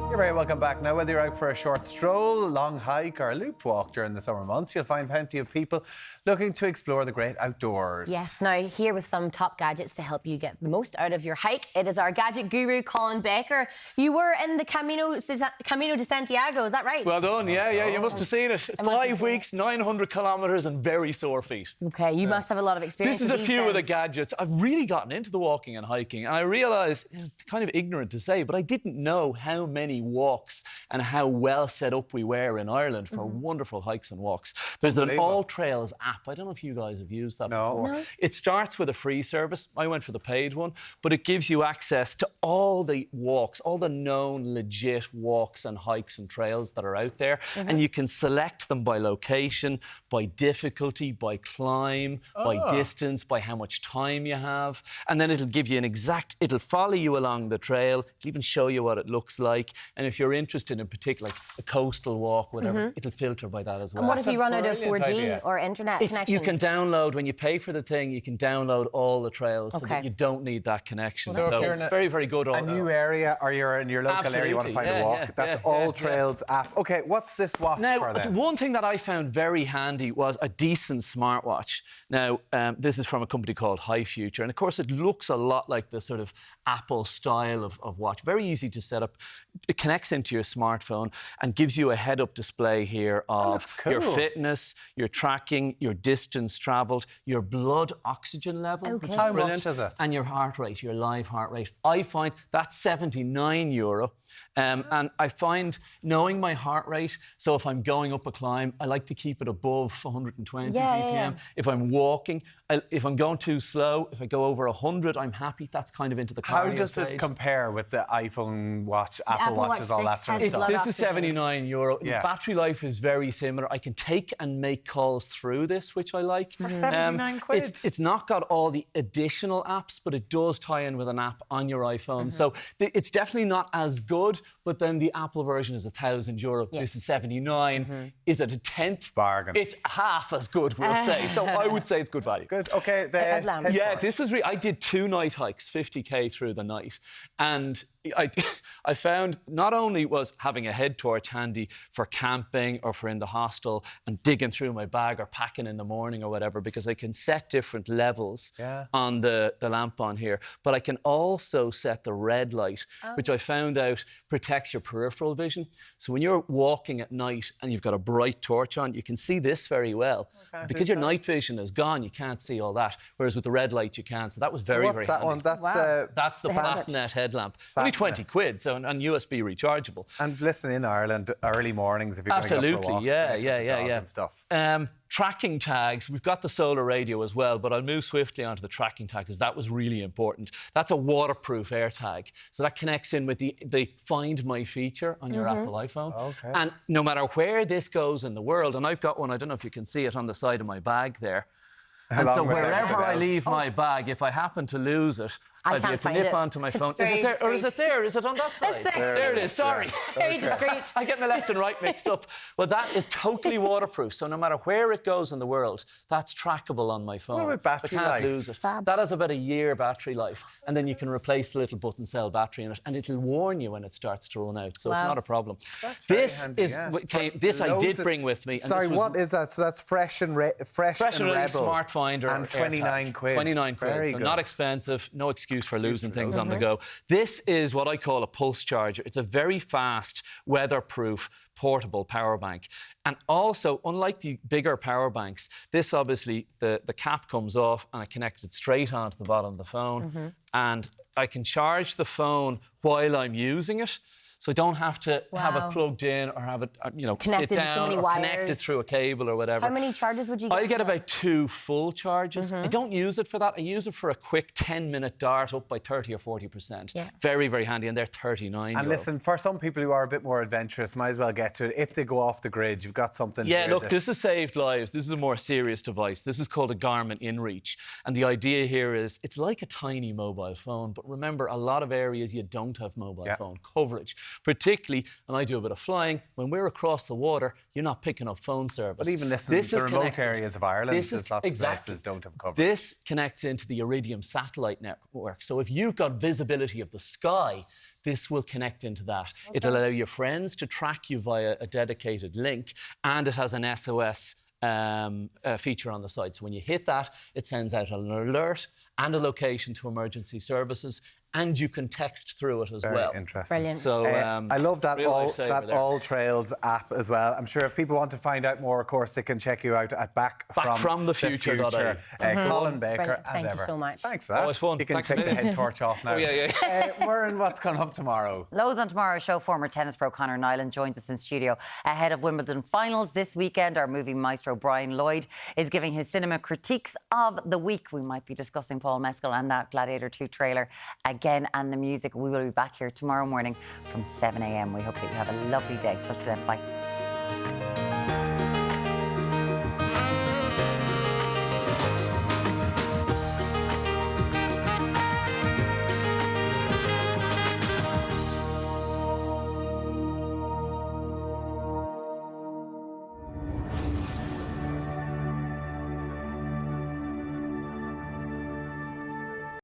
S1: You're very welcome back. Now, whether you're out for a short stroll, long hike or a loop walk during the summer months, you'll find plenty of people looking to explore the great outdoors.
S3: Yes, now here with some top gadgets to help you get the most out of your hike. It is our gadget guru, Colin Baker. You were in the Camino de Santiago, is that right?
S21: Well done, yeah, you must have seen it. 5 weeks, 900 kilometres and very sore feet.
S3: Okay, you must have a lot of experience.
S21: This is
S3: with
S21: a few
S3: then.
S21: of the gadgets. I've really gotten into the walking and hiking, and I realised, kind of ignorant to say, but I didn't know how many walks and how well set up we were in Ireland for wonderful hikes and walks. There's an All Trails app. I don't know if you guys have used that before.
S3: No.
S21: It starts with a free service. I went for the paid one, but it gives you access to all the walks, all the known legit walks and hikes and trails that are out there, and you can select them by location, by difficulty, by climb, by distance, by how much time you have, and then it'll give you an exact, it'll follow you along the trail, it'll even show you what it looks like, and if you're interested in particular, like a coastal walk, whatever, it'll filter by that as well.
S3: And what if you run out of 4G or internet connection?
S21: You can download, when you pay for the thing, you can download all the trails so that you don't need that connection.
S1: So
S21: it's very, very good.
S1: A new area, or you're in your local area, you want to find a walk, that's All Trails app. Okay, what's this watch for then?
S21: One thing that I found very handy was a decent smartwatch. Now, this is from a company called High Future, and of course it looks a lot like the sort of Apple style of watch. Very easy to set up. It connects into your smartphone and gives you a head-up display here of your fitness, your tracking, your distance travelled, your blood oxygen level, which is
S1: How
S21: brilliant,
S1: much is it?
S21: and your heart rate, your live heart rate. I find that's €79. And I find, knowing my heart rate, so if I'm going up a climb, I like to keep it above 120 BPM.
S3: Yeah.
S21: If I'm walking, if I'm going too slow, if I go over 100, I'm happy. That's kind of into the cardio
S1: How does
S21: stage.
S1: it compare with the iPhone watch, Apple Watches, all that sort of stuff?
S21: This is €79.
S1: Yeah.
S21: The battery life is very similar. I can take and make calls through this, which I like.
S1: For 79 quid?
S21: It's not got all the additional apps, but it does tie in with an app on your iPhone. So it's definitely not as good, but then the Apple version is €1,000.
S3: Yeah.
S21: This is 79. Is it a 10th?
S1: Bargain.
S21: It's half as good, we'll say. So I would say it's good value.
S1: Good. Okay.
S21: Yeah, this was I did 2 night hikes, 50k through the night, and I found not only was having a head torch handy for camping or for in the hostel and digging through my bag or packing in the morning or whatever, because I can set different levels on the lamp on here, but I can also set the red light, which I found out protects your peripheral vision. So when you're walking at night and you've got a bright torch on, you can see this very well. Because your night vision is gone, you can't see all that, whereas with the red light you can. So that was very, very handy.
S1: One?
S21: That's the BATnet headlamp. Only 20 quid, so and USB rechargeable.
S1: And listen, in Ireland, early mornings if you're going to go for a walk.
S21: Yeah.
S1: And stuff.
S21: Tracking tags, we've got the solar radio as well, but I'll move swiftly onto the tracking tag because that was really important. That's a waterproof air tag. So that connects in with the Find My feature on your Apple iPhone. Okay. And no matter where this goes in the world, and I've got one, I don't know if you can see it on the side of my bag there. And so wherever I leave my bag, if I happen to lose it, I'd be able to nip onto my phone. Is it there? Or is it there? Is it on that side? There it is, sorry.
S3: Very discreet.
S21: I get my left and right mixed up. Well, that is totally waterproof, so no matter where it goes in the world, that's trackable on my phone.
S1: What about battery life?
S21: I can't lose it. That has about a year battery life, and then you can replace the little button cell battery in it, and it'll warn you when it starts to run out, so it's not a problem.
S1: That's
S21: this
S1: handy,
S21: is this I did bring with me.
S1: Sorry, what is that? So that's Fresh and Rebel.
S21: Smart Finder.
S1: And 29 quid.
S21: 29 quid.
S1: Very
S21: so
S1: good.
S21: not expensive, no excuse for losing things on the go. This is what I call a pulse charger. It's a very fast, weatherproof, portable power bank. And also, unlike the bigger power banks, this obviously, the cap comes off and I connect it straight onto the bottom of the phone. And I can charge the phone while I'm using it. So I don't have to have it plugged in or have it,
S3: Connected
S21: sit down
S3: to so
S21: or
S3: many
S21: connect it
S3: wires.
S21: through a cable or whatever.
S3: How many charges would you get?
S21: I get about 2 full charges. I don't use it for that. I use it for a quick 10-minute dart up by 30 or 40%. Yeah. Very, very handy, and they're 39
S1: And listen, for some people who are a bit more adventurous, might as well get to it. If they go off the grid, you've got something
S21: Yeah,
S1: here
S21: look, this has saved lives. This is a more serious device. This is called a Garmin InReach. And the idea here is it's like a tiny mobile phone, but remember, a lot of areas you don't have mobile phone coverage, particularly, and I do a bit of flying, when we're across the water, you're not picking up phone service.
S1: But even listen, the remote areas of Ireland, there's lots of places don't have coverage.
S21: This connects into the Iridium satellite network. So if you've got visibility of the sky, this will connect into that. It'll allow your friends to track you via a dedicated link, and it has an SOS feature on the side. So when you hit that, it sends out an alert and a location to emergency services, and you can text through it as well.
S1: Very interesting.
S3: Brilliant.
S21: So
S1: I love that
S21: All
S1: Trails app as well. I'm sure if people want to find out more, of course, they can check you out at backfromthefuture.ie. Colin Baker,
S3: Brilliant.
S1: as
S3: Thank
S1: ever.
S3: you so much.
S1: Thanks for that.
S21: Always fun.
S1: You can
S21: Thanks
S1: take
S21: a
S1: the
S21: million.
S1: head torch off now. Murren, what's coming up tomorrow?
S2: Loads on tomorrow's show. Former tennis pro Conor Nyland joins us in studio ahead of Wimbledon finals this weekend. Our movie maestro Brian Lloyd is giving his cinema critiques of the week. We might be discussing Paul Mescal and that Gladiator II trailer again, and the music. We will be back here tomorrow morning from 7 a.m. We hope that you have a lovely day. Talk to them. Bye.